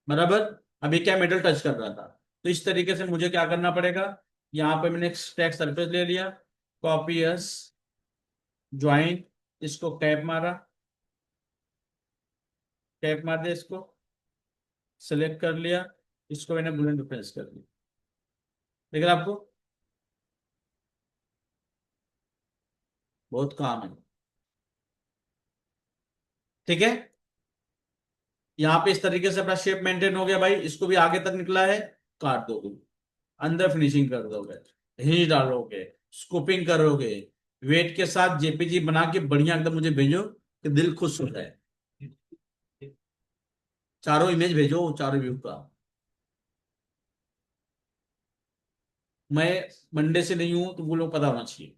बराबर। अभी क्या मेटल टच कर रहा था, तो इस तरीके से मुझे क्या करना पड़ेगा, यहाँ पे मैंने स्टैक सरफेस ले लिया, कॉपी यस, ज्वाइन, इसको कैप मारा, कैप मार दिया, इसको सेलेक्ट कर लिया, इसको मैंने बुलेट रिप्लेस कर दिया। देख रहे आपको, बहुत काम है। ठीक है, यहाँ पे इस तरीके से अपना शेप मेंटेन हो गया भाई, इसको भी आगे तक निकला है, काट दोगे, अंदर फिनिशिंग कर दोगे, हिंज डालोगे, स्कोपिंग करोगे, वेट के साथ जेपीजी बना के बढ़िया एकदम मुझे भेजो कि दिल खुश हो जाए। चारों इमेज भेजो, चारों व्यू का। मैं मंडे से नहीं हूं तो वो लोग पता होना चाहिए।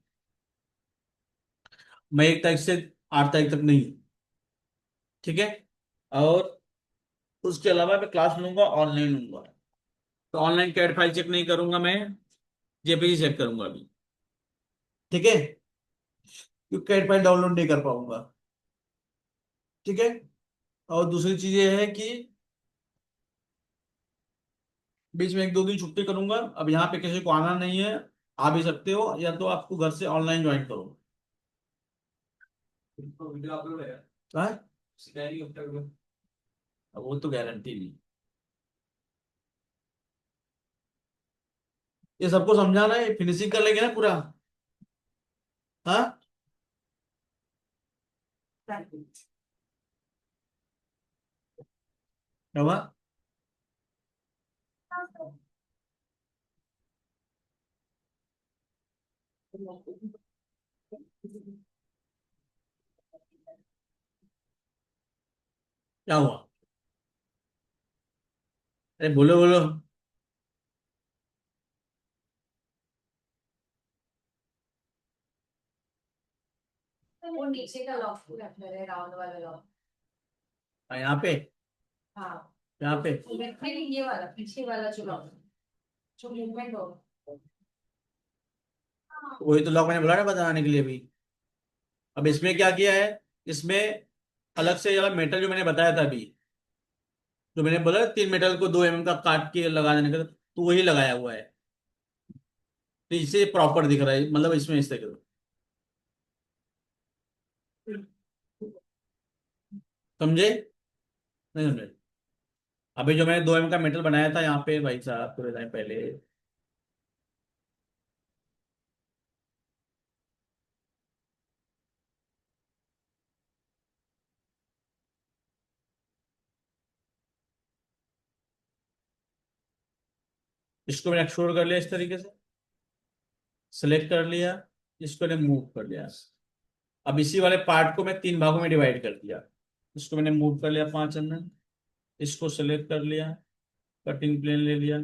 मैं 1 तारीख से 8 तारीख तक नहीं हूँ, ठीक है। और उसके अलावा मैं क्लास लूंगा, ऑनलाइन लूंगा। तो ऑनलाइन कैड फाइल चेक नहीं करूंगा मैं, जेपीजी चेक करूंगा अभी, ठीक है, क्योंकि कैड फाइल डाउनलोड नहीं कर पाऊंगा, ठीक है। और दूसरी चीज ये है कि बीच में 1-2 दिन छुट्टी करूंगा। अब यहाँ पे किसी को आना नहीं है, आ भी सकते हो, या तो आपको घर से ऑनलाइन ज्वाइन करो। तो वीडियो अपलोड है, हाँ? सिखाएंगे कब तक? अब वो तो गारंटी नहीं। ये सबको समझाना है, फिनिशिंग कर लेंगे ना पूरा। हाँ, क्या हुआ? क्या हुआ? अरे बोलो बोलो। वो नीचे का लॉक रखना है, राउंड वाला लॉक। यहाँ पे, हाँ, यहाँ पे। नहीं ये वाला पीछे वाला जो लॉक, जो मूवमेंट हो। वही तो लॉक मैंने बोला ना बताने के लिए भी। अब इसमें क्या किया है, इसमें अलग से वाला मेटल जो मैंने बताया था अभी, जो मैंने बोला 3 मेटल को 2 mm का काट के लगा देने का, तो वही लगाया हुआ है। तो इससे प्रॉपर दिख रहा है, मतलब इसमें इस तरह समझे, नहीं समझे? अभी जो मैंने 2 mm का मेटल बनाया था यहाँ पे भाई साहब थोड़े टाइम पहले, इसको मैंने एक्सप्लोर कर लिया इस तरीके से, सिलेक्ट कर लिया, इसको मैंने मूव कर लिया। अब इसी वाले पार्ट को मैं 3 भागों में डिवाइड कर दिया। इसको मैंने मूव कर लिया 5 mm, इसको सेलेक्ट कर लिया, कटिंग प्लेन ले लिया,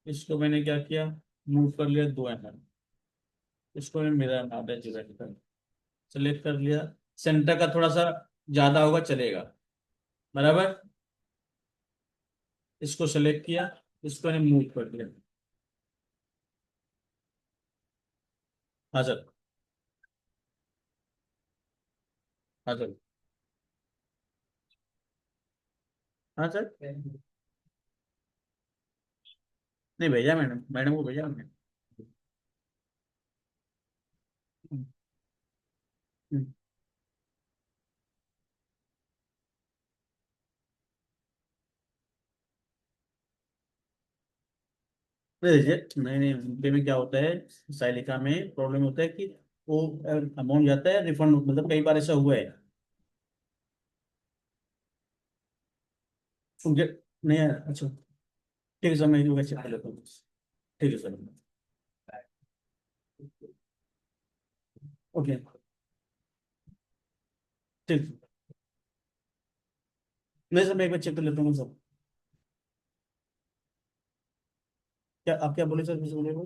इसको मैंने क्या किया, मूव कर लिया 2 mm, इसको मैंने मिरर मारा 0 सेलेक्ट कर लिया। सेंटर का थोड़ा सा ज्यादा होगा चलेगा, बराबर। इसको सेलेक्ट किया, इसको मैंने मूव कर दिया। हाँ सर, हाँ सर, हाँ सर। नहीं भेजा मैंने, मैडम को भेजा मैंने। हम्म, हम्म। नहीं देखिए, नहीं नहीं, उनके में क्या होता है, साइलिका में प्रॉब्लम होता है कि वो अमाउंट जाता है रिफंड, मतलब कई बार ऐसा हुआ है उनके। नहीं है, अच्छा ठीक है सर, मैं चेक कर लेता हूँ। ठीक है सर, ओके, ठीक। नहीं सर, मैं एक बार चेक कर लेता हूँ सर। क्या आप क्या बोले सर, मुझे बोले वो?